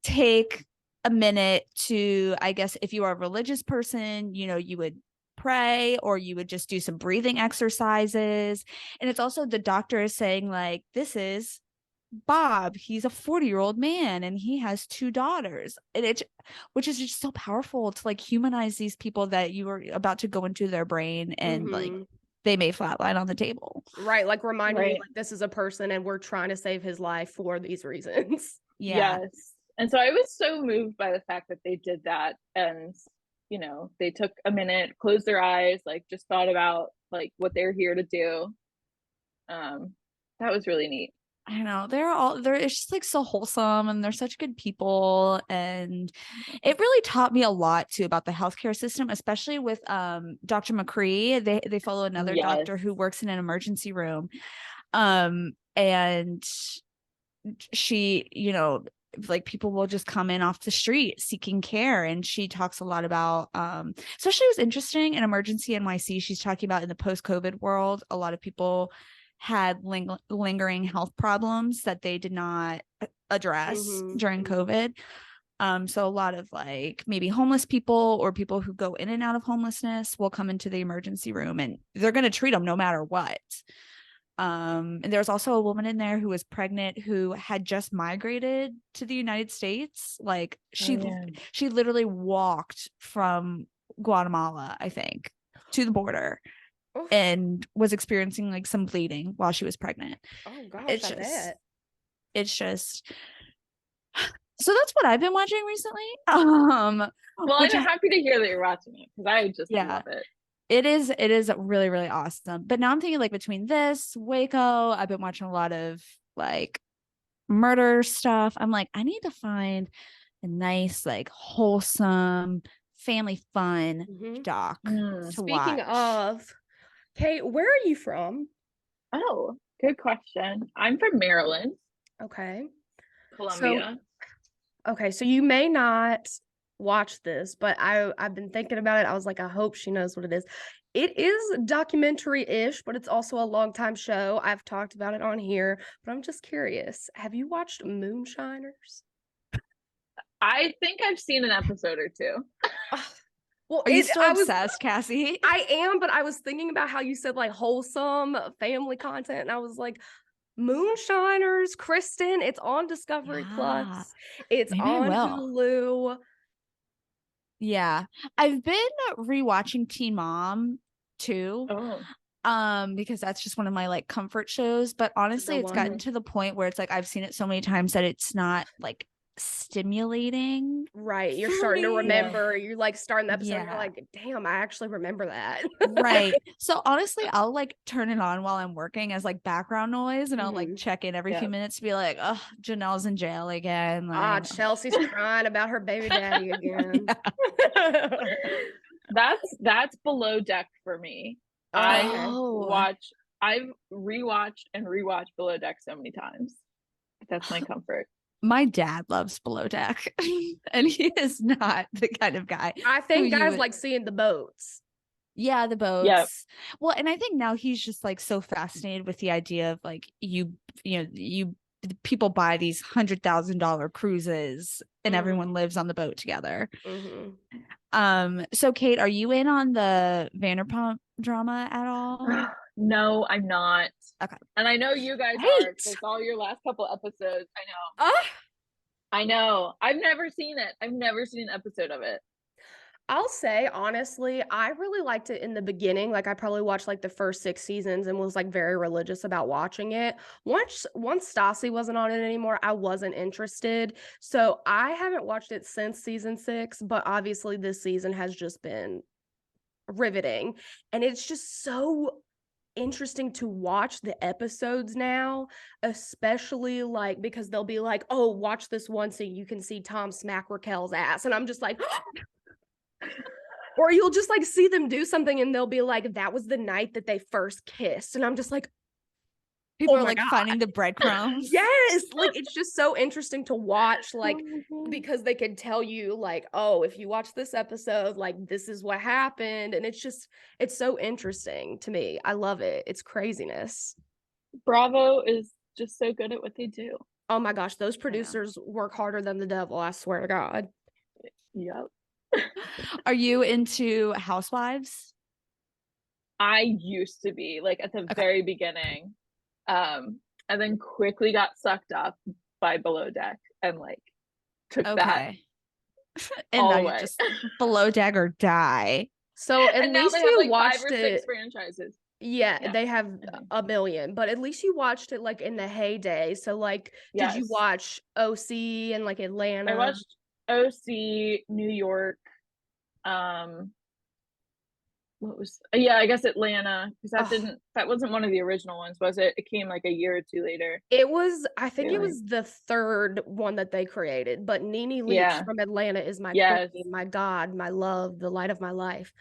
take a minute to, I guess, if you are a religious person, you know, you would pray or you would just do some breathing exercises. And it's also the doctor is saying like, this is Bob, he's a 40-year-old man and he has 2 daughters, and which is just so powerful to like humanize these people that you are about to go into their brain and like they may flatline on the table, right? Like reminding you like this is a person and we're trying to save his life for these reasons. Yes. And so I was so moved by the fact that they did that, and you know, they took a minute, closed their eyes, like just thought about like what they're here to do. That was really neat. I know they're it's just like so wholesome and they're such good people, and it really taught me a lot too about the healthcare system, especially with Dr. McCree. They follow another doctor who works in an emergency room, and she, you know, like people will just come in off the street seeking care, and she talks a lot about especially it was interesting in Emergency NYC, she's talking about in the post-COVID world, a lot of people had lingering health problems that they did not address during COVID. So a lot of like maybe homeless people or people who go in and out of homelessness will come into the emergency room and they're going to treat them no matter what. And there's also a woman in there who was pregnant who had just migrated to the United States. Like she literally walked from Guatemala, I think, to the border. Oof. And was experiencing like some bleeding while she was pregnant. Oh gosh, it's just so that's what I've been watching recently. Well, I'm happy to hear that you're watching it because I just love it. It is really, really awesome. But now I'm thinking like between this, Waco, I've been watching a lot of like murder stuff. I'm like, I need to find a nice, like wholesome, family fun doc to Speaking of, Kate, where are you from? Oh, good question. I'm from Maryland. Okay. Columbia. So you may not watch this, but I've been thinking about it. I was like, I hope she knows what it is. It is documentary-ish, but it's also a long time show. I've talked about it on here, but I'm just curious. Have you watched Moonshiners? I think I've seen an episode or two. Well, are you still obsessed, Cassie? I am, but I was thinking about how you said like wholesome family content, and I was like, Moonshiners, Kristen, it's on Discovery Plus. It's on Hulu. Yeah. I've been rewatching Teen Mom too. Because that's just one of my like comfort shows. But honestly, it's gotten to the point where it's like I've seen it so many times that it's not like stimulating. Right. You're starting to remember. You're like starting the episode. You're like, damn, I actually remember that. Right. So honestly, I'll like turn it on while I'm working as like background noise, and I'll like check in every few minutes to be like, oh, Janelle's in jail again. Like, Chelsea's crying about her baby daddy again. That's Below Deck for me. I've rewatched and rewatched Below Deck so many times. That's my comfort. My dad loves Below Deck, and he is not the kind of guy. I think guys like seeing the boats. Yeah, the Yep. boats. Well, and I think now he's just like so fascinated with the idea of like people buy these $100,000 cruises and everyone lives on the boat together. So Kate, are you in on the Vanderpump drama at all? No, I'm not. Okay. And I know you guys are, because I saw your last couple episodes. I know. I know. I've never seen it. I've never seen an episode of it. I'll say honestly, I really liked it in the beginning. Like I probably watched like the first 6 seasons and was like very religious about watching it. Once Stassi wasn't on it anymore, I wasn't interested. So I haven't watched it since season 6, but obviously this season has just been riveting. And it's just so interesting to watch the episodes now, especially like because they'll be like, "Oh, watch this one so you can see Tom smack Raquel's ass." And I'm just like, or you'll just like see them do something and they'll be like, that was the night that they first kissed. And I'm just like, people oh are my like God. finding the breadcrumbs. Yes. Like it's just so interesting to watch, like, because they can tell you, like, oh, if you watch this episode, like, this is what happened. And it's so interesting to me. I love it. It's craziness. Bravo is just so good at what they do. Oh my gosh. Those producers work harder than the devil. I swear to God. Yep. Are you into Housewives? I used to be, like, at the very beginning, and then quickly got sucked up by Below Deck and like took that and all now away. You're just Below Deck or die. So at and now least they have you like watched 5 or 6 franchises. Yeah, they have a million, but at least you watched it like in the heyday. So like, did you watch OC and like Atlanta? I watched OC, New York, what was I guess Atlanta, because that wasn't one of the original ones, was it? It came like a year or 2 later. It was, I think it was the 3rd one that they created, but Nene Leakes from Atlanta is my queen, my god, my love, the light of my life.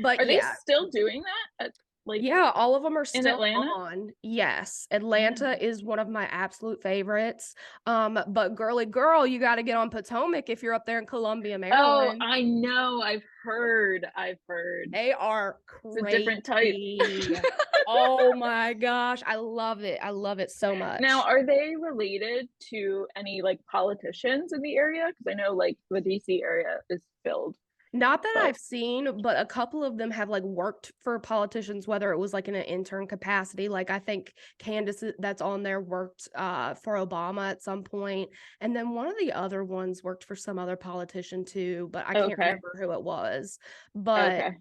But are they still doing that? Yeah, all of them are still Atlanta? on. Yes, Atlanta is one of my absolute favorites. But girly girl, you got to get on Potomac if you're up there in Columbia, Maryland. Oh, I know. I've heard. They are crazy. It's a different type. Oh my gosh, I love it. I love it so much. Now, are they related to any like politicians in the area? Because I know like the DC area is filled. Not that I've seen, but a couple of them have like worked for politicians, whether it was like in an intern capacity. Like I think Candace that's on there worked for Obama at some point. And then one of the other ones worked for some other politician too, but I can't remember who it was. But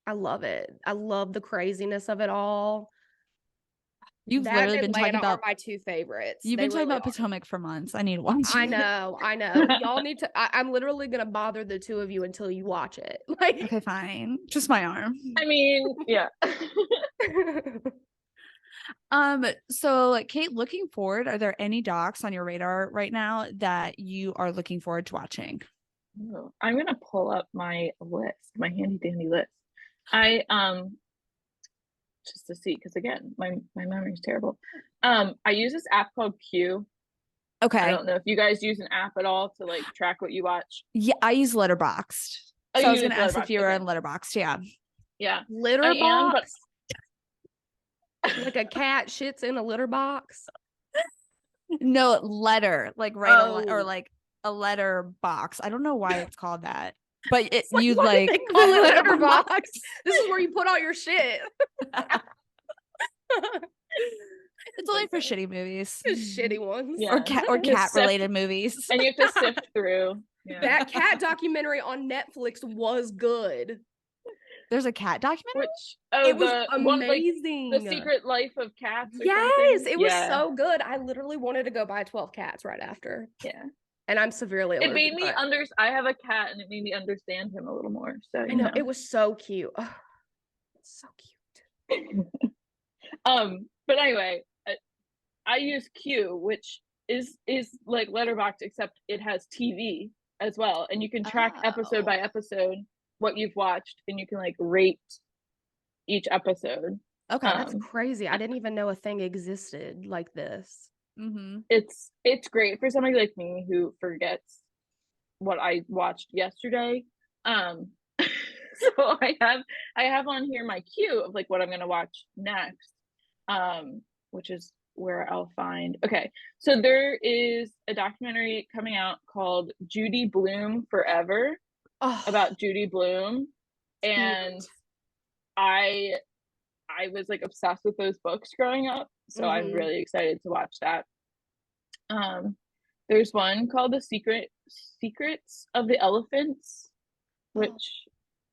I love it. I love the craziness of it all. You've literally been talking about my 2 favorites. You've been talking about Potomac for months. I need to watch it. I know. Y'all need to. I'm literally gonna bother the 2 of you until you watch it. Like, okay, fine. Just my arm. I mean, yeah. So like Kate, looking forward, are there any docs on your radar right now that you are looking forward to watching? I'm gonna pull up my list, my handy dandy list. Just to see, because again, my memory is terrible. I use this app called Q. Okay. I don't know if you guys use an app at all to like track what you watch. Yeah, I use Letterboxd. So I was gonna ask if you were in Letterboxd. Yeah. Litter box? Like a cat shits in a litter box? No, letter, like or like a letter box. I don't know why it's called that. But you like call it litter box. This is where you put all your shit. It's only for shitty movies. Shitty ones. Or cat related movies. And you have to sift through. Yeah. That cat documentary on Netflix was good. There's a cat documentary? It was amazing. Like, the Secret Life of Cats. Yes, it was so good. I literally wanted to go buy 12 cats right after. Yeah. And I'm severely allergic. It made me I have a cat and it made me understand him a little more. So I know. It was so cute. Oh, so cute. But anyway, I use Q, which is like Letterboxd, except it has TV as well. And you can track episode by episode what you've watched, and you can like rate each episode. Okay, that's crazy. I didn't even know a thing existed like this. Mm-hmm. It's great for somebody like me who forgets what I watched yesterday. So I have on here my queue of like what I'm gonna watch next. Which is where I'll find. Okay, so there is a documentary coming out called Judy Blume Forever, Oh, about Judy Blume, and cute. I was like obsessed with those books growing up, so I'm Mhm. really excited to watch that. There's one called The Secrets of the Elephants, Oh, which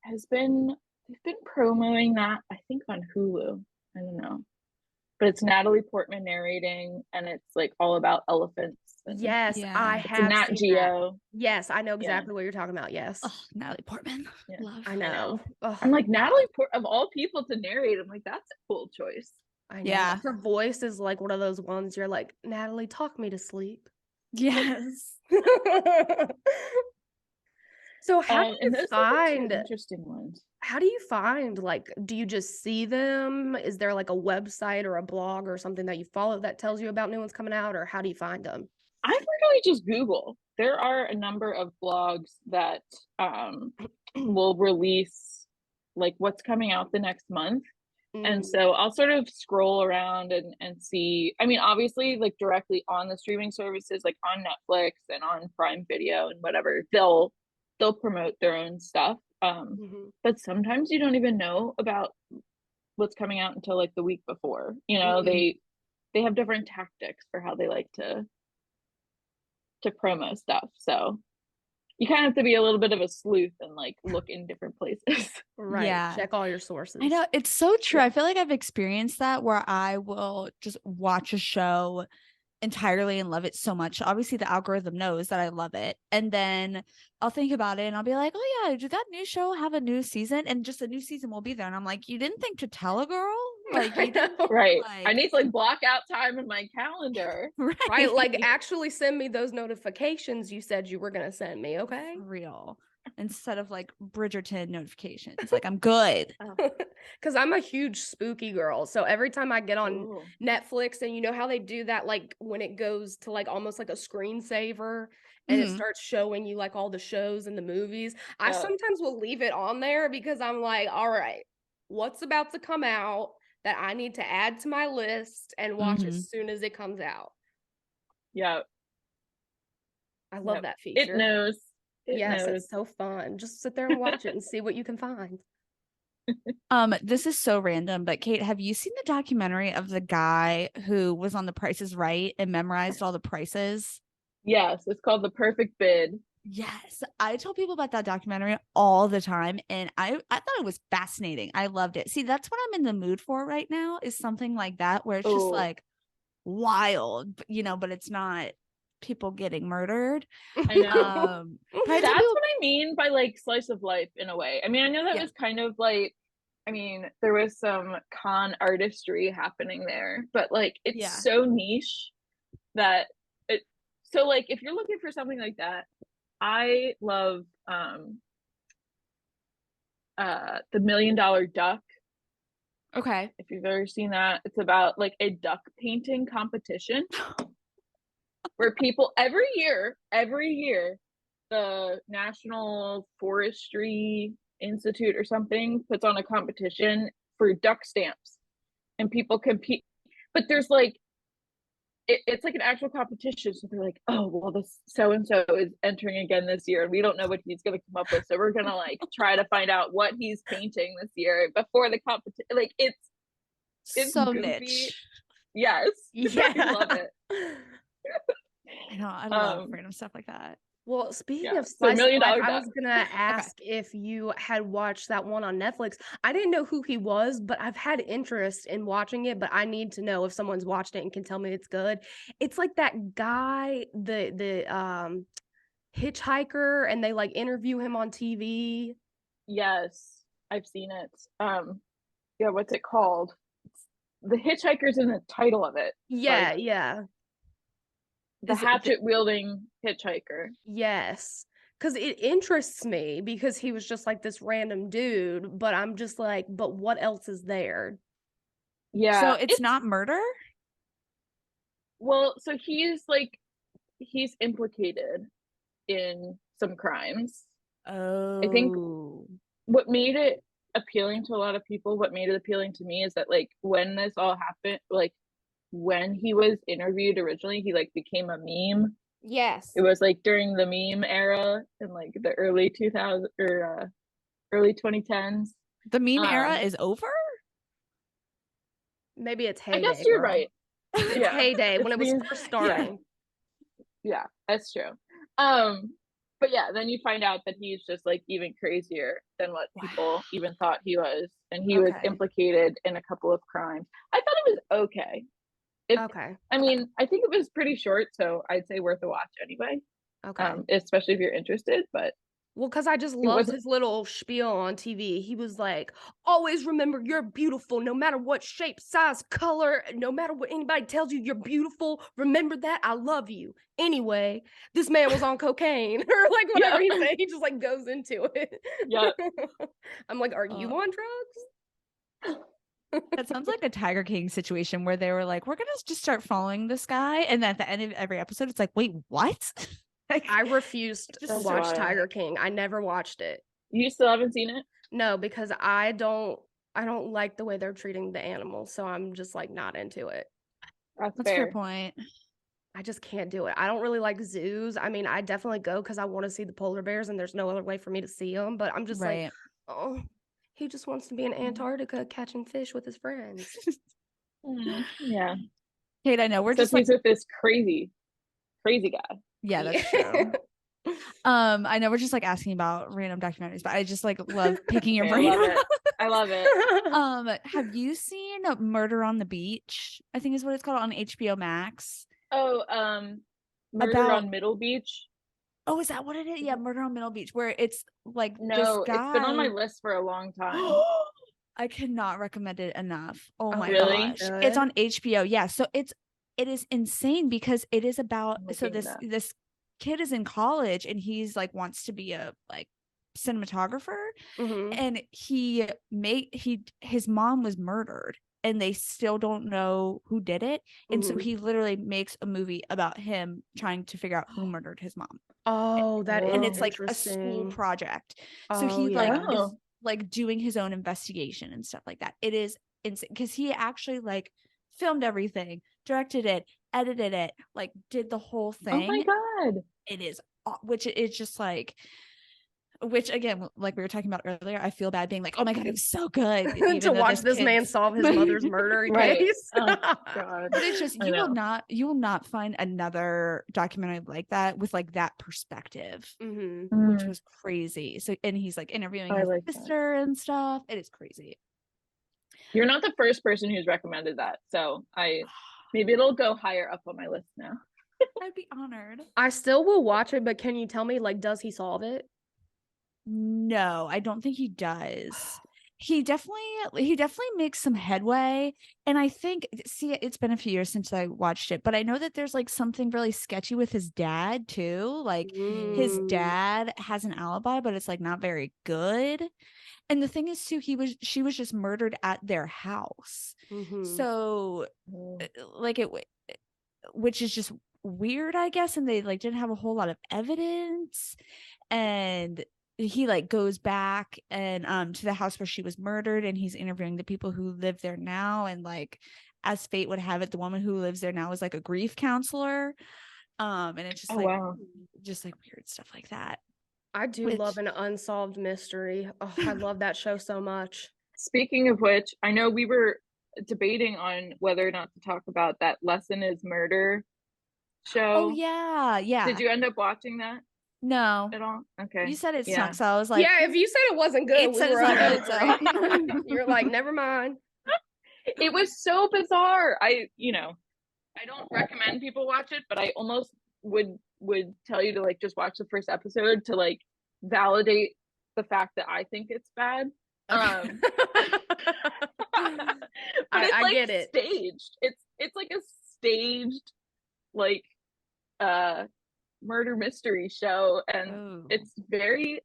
has been they've been promoting that, I think, on Hulu. I don't know. But it's Natalie Portman narrating, and it's like all about elephants, and yes, I Yeah. it's a have Nat seen that. Geo. Yes, I know Yeah, exactly what you're talking about, yes. Oh, Natalie Portman. yeah, Love. I I know. know. Ugh, I'm like, Natalie Port of all people to narrate. I'm like, that's a cool choice. I know. Yeah. Her voice is like one of those ones you're like, "Natalie, talk me to sleep." Yes. So how do you And those are the two find interesting ones. like, do you just see them? Is there like a website or a blog or something that you follow that tells you about new ones coming out, or how do you find them? I literally just Google. There are a number of blogs that will release like what's coming out the next month. And Mm, so I'll sort of scroll around and see. I mean, obviously, like directly on the streaming services, like on Netflix and on Prime Video and whatever, they'll promote their own stuff. mhm, But sometimes you don't even know about what's coming out until like the week before. mm. They have different tactics for how they like to promo stuff. So you kind of have to be a little bit of a sleuth and like look in different places. Right. Yeah. Check all your I sources. know. It's so true. Yeah. I feel like I've experienced that where I will just watch a show entirely and love it so much. Obviously, the algorithm knows that I love it. And then I'll think about it and I'll be like, oh, yeah, did that new show have a new season? And just a new season will be there. And I'm like, you didn't think to tell a girl? Like, I you didn't, know. Right. I like, need to like block out time in my calendar. Right. Like, right? actually send me those notifications you said you were going to send me. Okay. For real. Instead of like Bridgerton notifications. Like, I'm good. Because I'm a huge spooky girl. So every time I get on Ooh. Netflix, and you know how they do that, like when it goes to like almost like a screensaver and it Mhm. starts showing you like all the shows and the movies, I Yeah. sometimes will leave it on there because I'm like, all right, what's about to come out that I need to add to my list and watch as Mhm. soon as it comes out? Yeah. I love Yep. that It feature. knows. It Yes, knows. it's so fun. Just sit there and watch it and see what you can find. This is so random, but Kate, have you seen the documentary of the guy who was on The Price is Right and memorized all the prices? Yes, it's called The Perfect Bid. Yes, I tell people about that documentary all the time, and I thought it was fascinating. I loved it. See, that's what I'm in the mood for right now, is something like that where it's just Oh, like wild, but it's not people getting murdered. I know. But I That's tell people, what I mean by like slice of life in a way. I mean, I know that yeah, was kind of like, I mean, there was some con artistry happening there, but like it's yeah, so niche that it, so like if you're looking for something like that, I love the $1 Million Duck. okay. If you've ever seen that, it's about like a duck painting competition where people every year, the National Forestry Institute or something puts on a competition for duck stamps, and people compete. But there's like it's like an actual competition. So they're like, oh well, this so and so is entering again this year, and we don't know what he's gonna come up with. So we're gonna like try to find out what he's painting this year before the competition. Like it's So goofy. niche. Yes, I love Yeah. it. I know, I love Um, random stuff like that. Well, speaking yeah. of So slice of Million life, Dollar I Duck. was gonna Okay. ask if you had watched that one on Netflix. I didn't know who he was, but I've had interest in watching it, but I need to know if someone's watched it and can tell me it's good. It's like that guy, the hitchhiker, and they like interview him on TV. Yes, I've seen it. Yeah, what's it called? The hitchhiker's in the title of it. Like Yeah, yeah. the Is it hatchet wielding hitchhiker. yes. Because it interests me because he was just like this random dude, but I'm just like, but what else is there? So Yeah, it's it's not murder? well, so he's like he's implicated in some crimes. Oh. I think what made it appealing to a lot of people, what made it appealing to me, is that like when this all happened, like when he was interviewed originally, he like became a meme. Yes. It was like during the meme era in like the early 2000s or early 2010s. The meme era is over? Maybe it's I heyday, guess you're girl. right. It's Yeah. heyday when it was It's first starting. Yeah, that's true. But yeah, then you find out that he's just like even crazier than what people even thought he was, and he was implicated in a couple of crimes. I thought it was okay. Okay. I mean, I think it was pretty short, so I'd say worth a watch anyway. Okay. Especially if you're interested, but Well, because I just loved his little spiel on TV. He was like, always remember you're beautiful, no matter what shape, size, color, no matter what anybody tells you, you're beautiful. Remember that. I love you. Anyway, this man was on cocaine or like whatever he said. He just like goes into it. Yeah. I'm like, are you on drugs? That sounds like a Tiger King situation where they were like, we're going to just start following this guy. And then at the end of every episode, it's like, wait, what? Like, I refused to watch Tiger King. I never watched it. You still haven't seen it? No, because I don't like the way they're treating the animals, so I'm just like not into it. That's a fair point. I just can't do it. I don't really like zoos. I mean, I definitely go because I want to see the polar bears and there's no other way for me to see them, but I'm just like, oh, he just wants to be in Antarctica catching fish with his friends. Yeah. Kate, I know we're just he's with this crazy guy. Yeah, that's true. I know we're just like asking about random documentaries, but I just like love picking your brain. I love it. Have you seen Murder on the Beach? I think is what it's called on HBO Max. Oh, Murder on Middle Beach. Oh, is that what it is? Yeah, Murder on Middle Beach, where it's like no, this guy. It's been on my list for a long time. I cannot recommend it enough. Oh my really? gosh. It's on HBO. Yeah. So it is insane because it is about this kid is in college and he's like wants to be a like cinematographer, and his mom was murdered and they still don't know who did it, and so he literally makes a movie about him trying to figure out who murdered his mom. Oh, and it's like a school project. So he is like doing his own investigation and stuff like that. It is insane because he actually like filmed everything, directed it, edited it, like did the whole thing. Oh my god. It is, which is just like, which again, like we were talking about earlier, I feel bad being like, oh my god, it was so good to watch this man solve his mother's murder case. Oh god. But it's just you will not find another documentary like that with like that perspective, which was crazy. So, and he's like interviewing his sister and stuff. It is crazy. You're not the first person who's recommended that, so maybe it'll go higher up on my list now. I'd be honored. I still will watch it, but can you tell me, like, does he solve it? No, I don't think he does. He definitely makes some headway, and I think, see, it's been a few years since I watched it, but I know that there's like something really sketchy with his dad too. Like his dad has an alibi, but it's like not very good. And the thing is too, she was just murdered at their house. So like which is just weird, I guess. And they like didn't have a whole lot of evidence. And he like goes back and to the house where she was murdered, and he's interviewing the people who live there now. And like, as fate would have it, the woman who lives there now is like a grief counselor. And it's just just like weird stuff like that. I do love an unsolved mystery. Oh, I love that show so much. Speaking of which, I know we were debating on whether or not to talk about that Lesson is Murder show. Oh yeah. Did you end up watching that? No. At all? Okay. You said it sucks, so I was like, yeah, if you said it wasn't good, you're like, never mind. It was so bizarre. I don't recommend people watch it, but I almost would tell you to like just watch the first episode to like validate the fact that I think it's bad. But it's I like get it. Staged. It's like a staged like murder mystery show, and it's very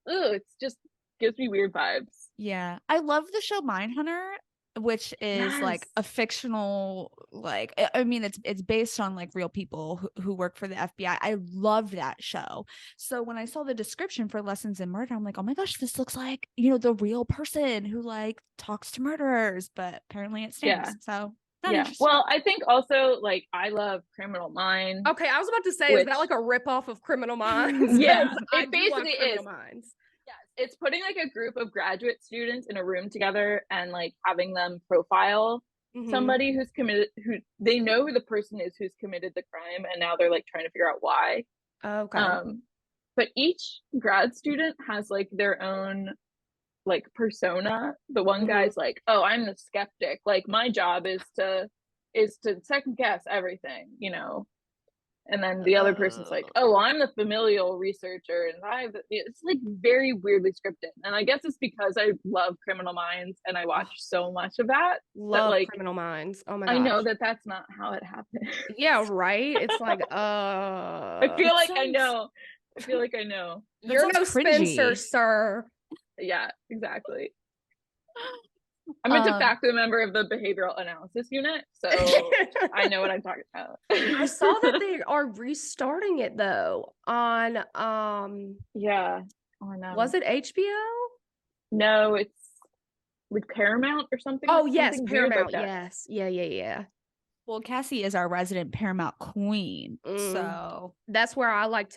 it's just gives me weird vibes. Yeah, I love the show Mindhunter. which is like a fictional, like, I mean, it's based on like real people who work for the FBI. I loved that show. So when I saw the description for Lessons in Murder, I'm like, oh my gosh, this looks like, the real person who like talks to murderers, but apparently it stinks. Yeah. So Yeah. Well, I think also like I love Criminal Minds. Okay, I was about to say, is that like a ripoff of Criminal Minds? Yeah, it basically is. Minds. Yes, it's putting like a group of graduate students in a room together and like having them profile somebody who's committed, who they know who the person is who's committed the crime, and now they're like trying to figure out why. Okay. But each grad student has like their own like persona. The one guy's like, oh, I'm the skeptic, like my job is to second guess everything, and then the other person's like, oh, I'm the familial researcher, and it's like very weirdly scripted. And I guess it's because I love Criminal Minds and I watch so much of that. Love like Criminal Minds. Oh my gosh. I know that that's not how it happened. Yeah, right. It's like I feel like I know. You're no Spencer, sir. Yeah, exactly. I'm a de facto member of the behavioral analysis unit, so I know what I'm talking about. I saw that they are restarting it though on was it HBO? No, it's with Paramount or something. Oh yes, Paramount. Like yes. Yeah. Well, Cassie is our resident Paramount queen, so that's where I like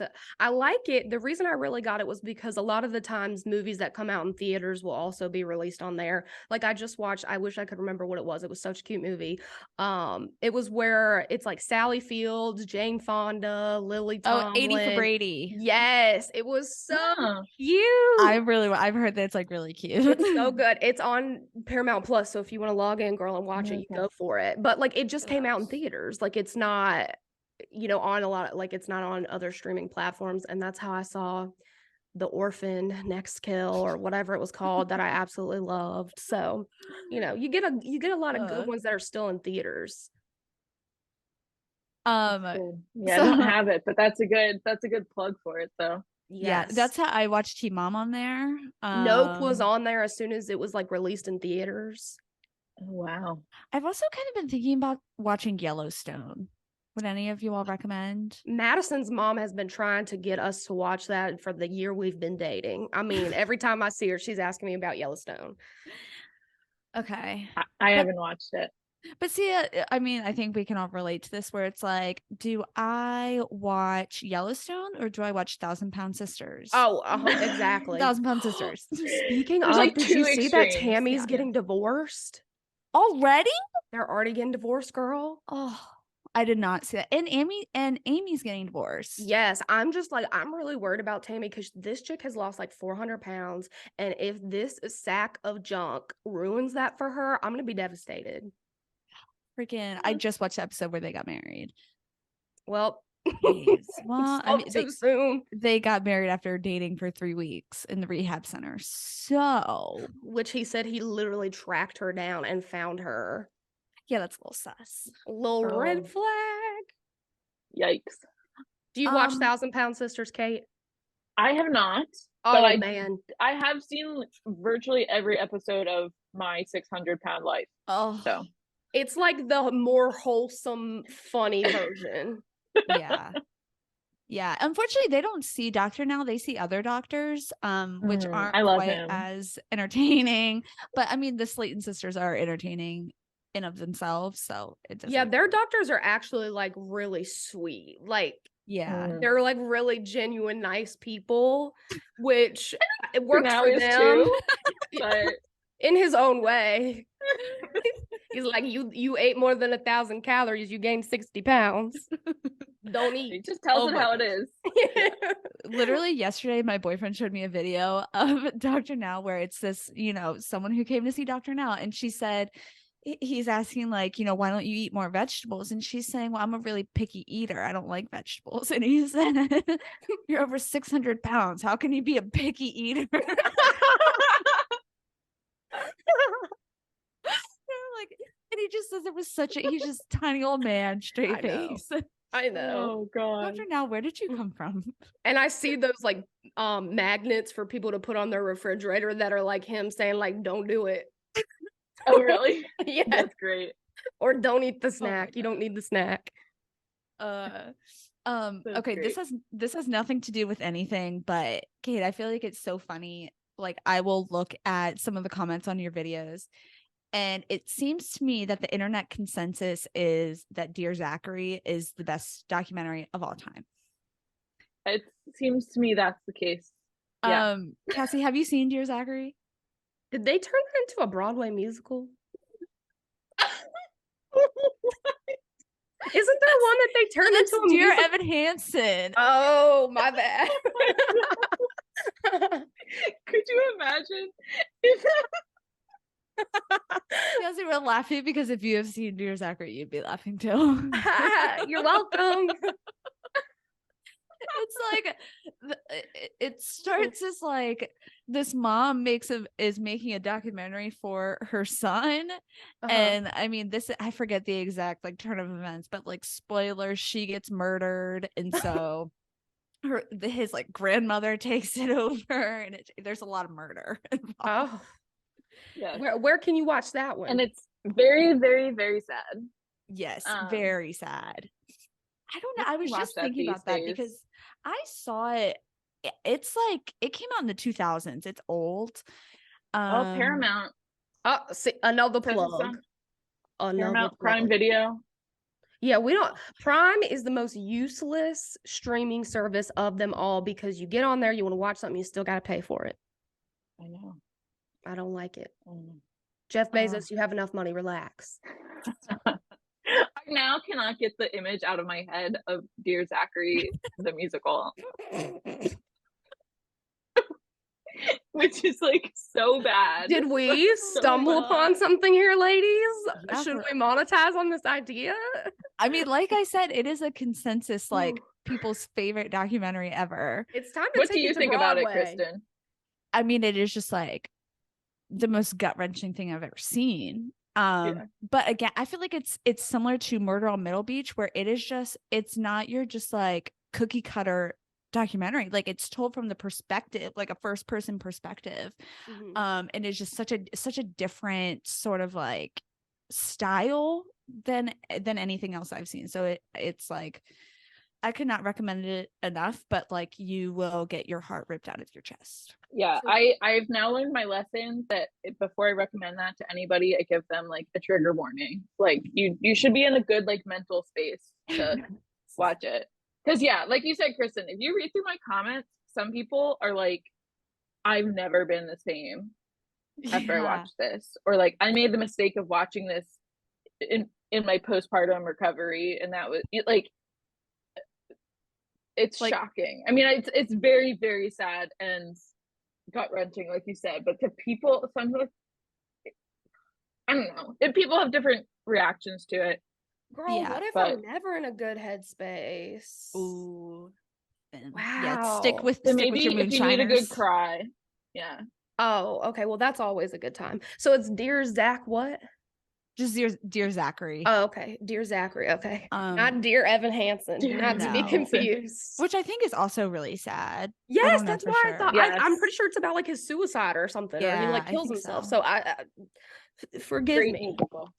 it. The reason I really got it was because a lot of the times movies that come out in theaters will also be released on there. Like I just watched, I wish I could remember what it was. It was such a cute movie. It was where it's like Sally Fields, Jane Fonda, Lily Tomlin. 80 for Brady. Yes, it was so cute. I've heard that it's like really cute. It's so good. It's on Paramount Plus, so if you want to log in, girl, and watch it, you go for it. But like it just came out in theaters. Like it's not, on a lot of, like it's not on other streaming platforms. And that's how I saw The Orphan, Next Kill, or whatever it was called that I absolutely loved. So, you get a lot of good ones that are still in theaters. I don't have it, but that's a good plug for it though. Yes. Yeah, that's how I watched Teen Mom on there. Nope was on there as soon as it was like released in theaters. Oh, wow. I've also kind of been thinking about watching Yellowstone. Would any of you all recommend? Madison's mom has been trying to get us to watch that for the year we've been dating. I mean, every time I see her, she's asking me about Yellowstone. Okay. I haven't watched it. But see, I mean, I think we can all relate to this where it's like, do I watch Yellowstone or do I watch 1,000-Pound Sisters? Oh, exactly. 1,000-Pound Sisters. Speaking of, did you see that Tammy's getting divorced? Already? They're already getting divorced, girl. Oh, I did not see that. And Amy's getting divorced. Yes, I'm really worried about Tammy because this chick has lost like 400 pounds. And if this sack of junk ruins that for her, I'm going to be devastated. Freaking, I just watched the episode where they got married. Well, I mean, too soon. They got married after dating for 3 weeks in the rehab center. So, which he said he literally tracked her down and found her. Yeah, that's a little sus. A little red flag. Yikes. Do you watch 1,000-Pound Sisters, Kate? I have not. Oh, man. I have seen virtually every episode of My 600-Pound Life. Oh. So. It's like the more wholesome, funny version. Yeah. Yeah. Unfortunately, they don't see Doctor now. They see other doctors, which aren't quite as entertaining. But I mean, the Slayton sisters are entertaining in of themselves. So it doesn't. Their doctors are actually like really sweet. Like, they're like really genuine, nice people, which it works for them. Too, but in his own way. He's like, you ate more than 1,000 calories, you gained 60 pounds. Don't eat. He just tells it how it is. Literally yesterday, my boyfriend showed me a video of Dr. Now where it's this, someone who came to see Dr. Now, and she said, he's asking like, why don't you eat more vegetables? And she's saying, well, I'm a really picky eater. I don't like vegetables. And he said, you're over 600 pounds. How can you be a picky eater? Like, and he just says it was he's just tiny old man, straight face. I know. Oh god. Dr. Now, where did you come from? And I see those like magnets for people to put on their refrigerator that are like him saying like, don't do it. Oh, really? Yeah. That's great. Or don't eat the my snack. You God. don't need the snack. Okay, great. this has nothing to do with anything, but Kate, I feel like it's so funny. Like, I will look at some of the comments on your videos, and it seems to me that the internet consensus is that Dear Zachary is the best documentary of all time. It seems to me that's the case. Yeah. Cassie, have you seen Dear Zachary? Did they turn that into a Broadway musical? Isn't there one that they turned That's into a Dear musical? Evan Hansen. Oh, my bad. Could you imagine if Cassie, we're laughing because if you have seen Dear Zachary, you'd be laughing too. You're welcome. It's like it starts as like this mom is making a documentary for her son, and I mean, this, I forget the exact like turn of events, but like, spoilers, she gets murdered, and so his like grandmother takes it over, and there's a lot of murder involved. Oh, yes. where can you watch that one? And it's very, very, very sad. Yes, very sad. I don't know. You I was can just watch that thinking about these that days. because I saw it. It's like, it came out in the 2000s. It's old. Oh, Paramount. Oh, see, another Says it's plug. on Another Paramount Prime plug. Video. Yeah, we don't. Prime is the most useless streaming service of them all because you get on there, you want to watch something, you still got to pay for it. I know. I don't like it. Mm. Jeff Bezos, you have enough money. Relax. I now cannot get the image out of my head of Dear Zachary, the musical, which is like so bad. Did we So stumble upon bad. something here, ladies? Yeah, Should we monetize on this idea? I mean, like I said, it is a consensus, like, people's favorite documentary ever. It's time to What take do you it to think about it, Broadway. Kristen? I mean, it is just like the most gut-wrenching thing I've ever seen. But again, I feel like it's similar to Murder on Middle Beach, where it is just, it's not your just like cookie cutter documentary. Like, it's told from the perspective, like a first person perspective. And it's just such a different sort of like style than anything else I've seen. So it's like, I could not recommend it enough, but like, you will get your heart ripped out of your chest. Yeah, I've now learned my lesson that before I recommend that to anybody, I give them like a trigger warning. Like, you should be in a good like mental space to watch it. Because yeah, like you said, Kristen, if you read through my comments, some people are like, I've never been the same after I watched this, or like, I made the mistake of watching this in my postpartum recovery, and that was like, it's like, shocking. I mean, it's very, very sad and gut-wrenching, like you said, but to people, sometimes, I don't know, if people have different reactions to it. Girl, what if I'm never in a good headspace? Ooh. Wow. Yeah, stick with maybe your moonshiners. If you need a good cry. Yeah. Oh, okay. Well, that's always a good time. So it's Dear Zach what? Just Dear Zachary. Oh, okay. Dear Zachary. Okay. Not Dear Evan Hansen. Not to be confused. Which I think is also really sad. Yes, that's why I thought. Yes. I'm pretty sure it's about like his suicide or something, or he like kills himself. So I forgive Great me. Musical.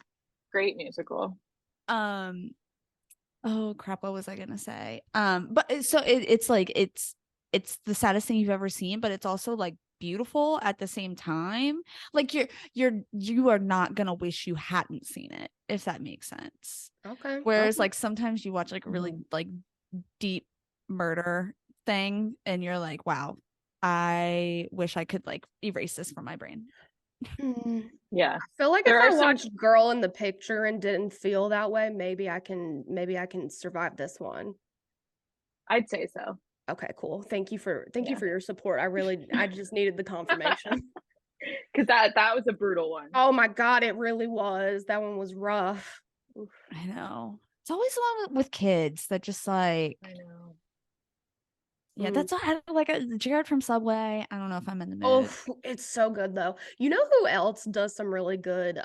Great musical. Oh crap, what was I gonna say? But so it's like, it's the saddest thing you've ever seen, but it's also like beautiful at the same time. Like, you are not gonna wish you hadn't seen it, if that makes sense. Okay. Whereas like, sometimes you watch like a really like deep murder thing and you're like, wow, I wish I could like erase this from my brain. Yeah, I feel like if I watched Girl in the Picture and didn't feel that way, maybe I can survive this one. I'd say so. Okay, cool. Thank you for your support. I just needed the confirmation. Because that was a brutal one. Oh my God, it really was. That one was rough. Oof. I know. It's always the one with kids that just like, I know. Yeah, that's like Jared from Subway. I don't know if I'm in the mood. Oh, it's so good though. You know who else does some really good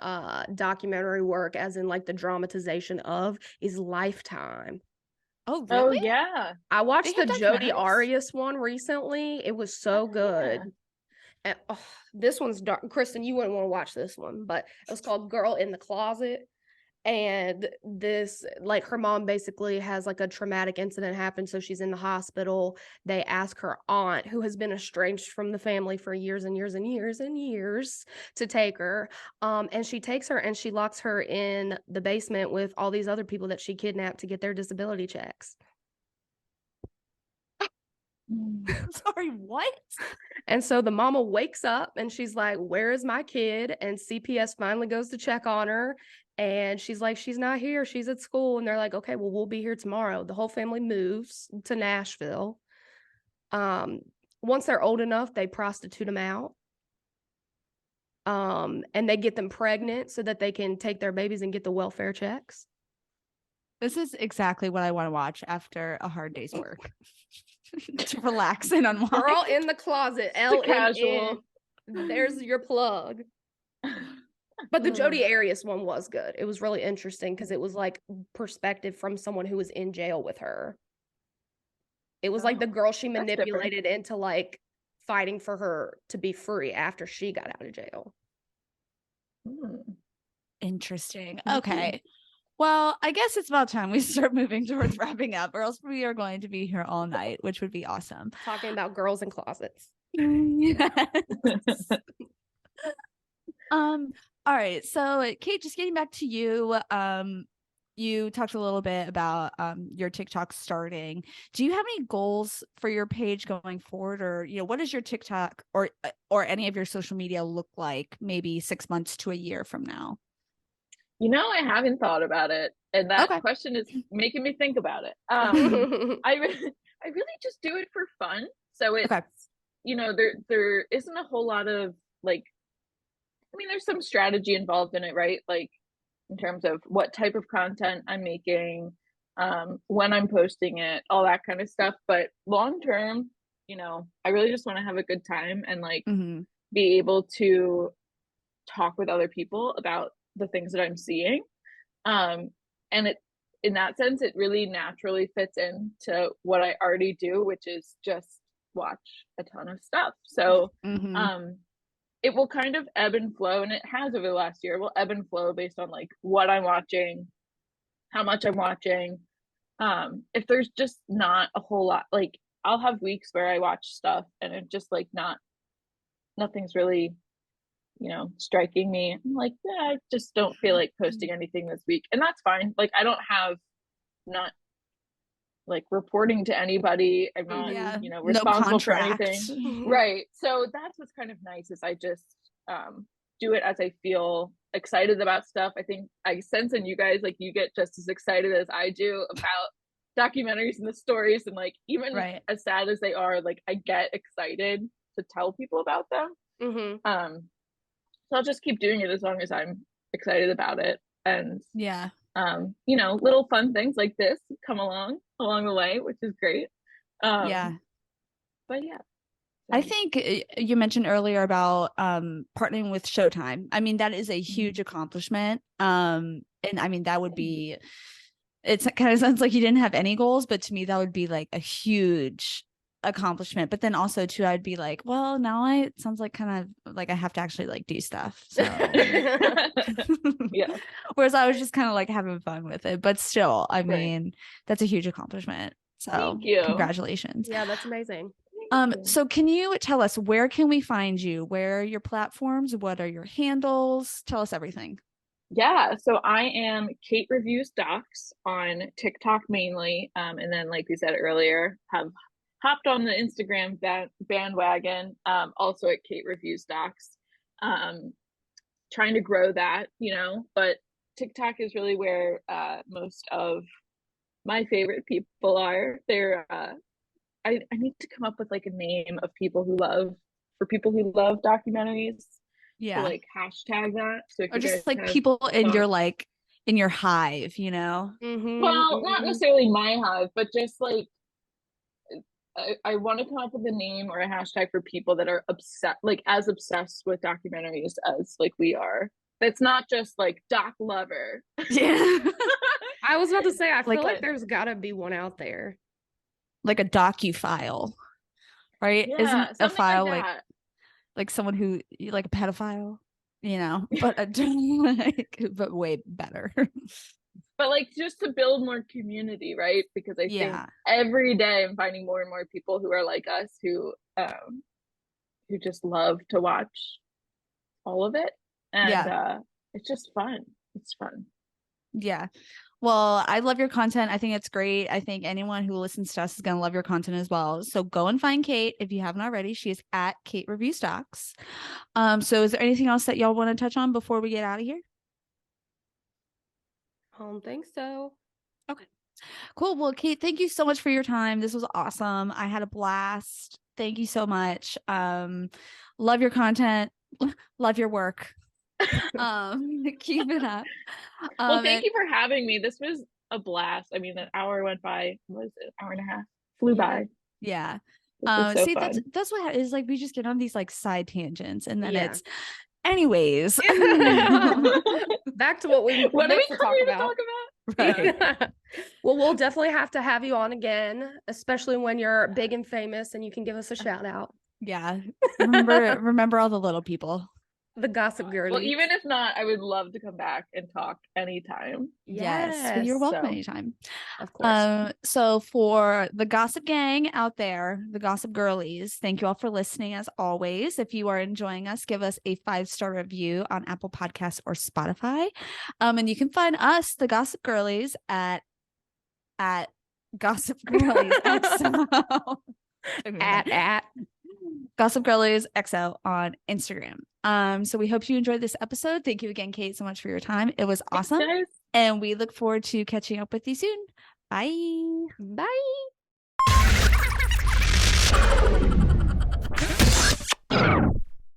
documentary work, as in like the dramatization of, is Lifetime. Oh, really? Oh, yeah. I watched the Jodi Arias one recently. It was so good. And, this one's dark. Kristen, you wouldn't want to watch this one, but it was called Girl in the Closet. And this, like, her mom basically has like a traumatic incident happen, so she's in the hospital. They ask her aunt, who has been estranged from the family for years and years and years and years, to take her. And she takes her and she locks her in the basement with all these other people that she kidnapped to get their disability checks. Sorry, what? And so the mama wakes up and she's like, "Where is my kid?" And CPS finally goes to check on her. And she's like, "She's not here. She's at school." And they're like, "Okay, well, we'll be here tomorrow." The whole family moves to Nashville. Once they're old enough, they prostitute them out. And they get them pregnant so that they can take their babies and get the welfare checks. This is exactly what I want to watch after a hard day's work. To relax and unwind. Girl in the Closet, LMN. Casual. There's your plug. But the Jodi Arias one was good. It was really interesting because it was like perspective from someone who was in jail with her. It was like the girl she manipulated into like fighting for her to be free after she got out of jail. Interesting. Okay. Well, I guess it's about time we start moving towards wrapping up, or else we are going to be here all night, which would be awesome. Talking about girls in closets. Yes. All right. So Kate, just getting back to you. You talked a little bit about your TikTok starting. Do you have any goals for your page going forward, or what does your TikTok or any of your social media look like maybe 6 months to a year from now? I haven't thought about it, and that question is making me think about it. I really just do it for fun. So it's there isn't a whole lot of like, I mean, there's some strategy involved in it, right? Like in terms of what type of content I'm making, when I'm posting it, all that kind of stuff. But long term, I really just want to have a good time and like be able to talk with other people about the things that I'm seeing. And it, in that sense, it really naturally fits into what I already do, which is just watch a ton of stuff. So it will kind of ebb and flow, and it has over the last year. It will ebb and flow based on like what I'm watching, how much I'm watching. If there's just not a whole lot, like I'll have weeks where I watch stuff and it just like nothing's really striking me. I'm like, yeah, I just don't feel like posting anything this week, and that's fine. Like I don't have not like reporting to anybody. I'm not responsible for anything. Right. So that's what's kind of nice is I just do it as I feel excited about stuff. I think I sense in you guys, like you get just as excited as I do about documentaries and the stories, and like even as sad as they are, like I get excited to tell people about them. So I'll just keep doing it as long as I'm excited about it. And little fun things like this come along the way, which is great. But yeah. I think you mentioned earlier about partnering with Showtime. I mean, that is a huge accomplishment. And I mean, that would be, it kind of sounds like you didn't have any goals, but to me, that would be like a huge accomplishment. But then also too, I'd be like, well, now it sounds like kind of like I have to actually like do stuff. So yeah. Whereas I was just kind of like having fun with it, but still, I mean, that's a huge accomplishment. So thank you. Congratulations. Yeah, that's amazing. So can you tell us, where can we find you? Where are your platforms? What are your handles? Tell us everything. Yeah, so I am Kate Reviews Docs on TikTok mainly, and then like we said earlier, have hopped on the Instagram bandwagon, also at Kate Reviews Docs, trying to grow that, but TikTok is really where most of my favorite people are. They're I need to come up with like a name of people who love documentaries. Yeah. To like hashtag that. So or just like people in your like in your hive, Well, not necessarily my hive, but just like I want to come up with a name or a hashtag for people that are as obsessed with documentaries as like we are. It's not just like doc lover. Yeah. I was about to say, I feel like there's gotta be one out there. Like a docu-file, right? Yeah, isn't a file like like someone who like a pedophile, you know, but but way better. But like just to build more community, right? Because I think Yeah. every day I'm finding more and more people who are like us who just love to watch all of it. And Yeah. it's just fun. It's fun. Yeah. Well, I love your content. I think it's great. I think anyone who listens to us is going to love your content as well. So go and find Kate if you haven't already. She is at Kate Review Stocks. So is there anything else that y'all want to touch on before we get out of here? I don't think so. Okay. Cool. Well, Kate, thank you so much for your time. This was awesome. I had a blast. Thank you so much. Love your content. Love your work. Keep it up. Well, thank you for having me. This was a blast. I mean, an hour went by. What is it? An hour and a half flew by. Yeah. This was so See, fun. that's what is like. We just get on these like side tangents, and then Yeah. it's, anyways. Back to what we What are meant we to talk coming to about. talk about? Right. Well, we'll definitely have to have you on again, especially when you're big and famous and you can give us a shout out. Yeah. Remember all the little people. The Gossip Girl. Well, even if not, I would love to come back and talk anytime. Yes. Well, you're welcome anytime. Of course. So for the Gossip Gang out there, the Gossip Girlies, thank you all for listening as always. If you are enjoying us, give us a 5-star review on Apple Podcasts or Spotify. And you can find us, the Gossip Girlies, at Gossip Girlies XO. at Gossip Girlies XO on Instagram. So we hope you enjoyed this episode. Thank you again, Kate, so much for your time. It was awesome. Thanks, guys. And we look forward to catching up with you soon. Bye. Bye.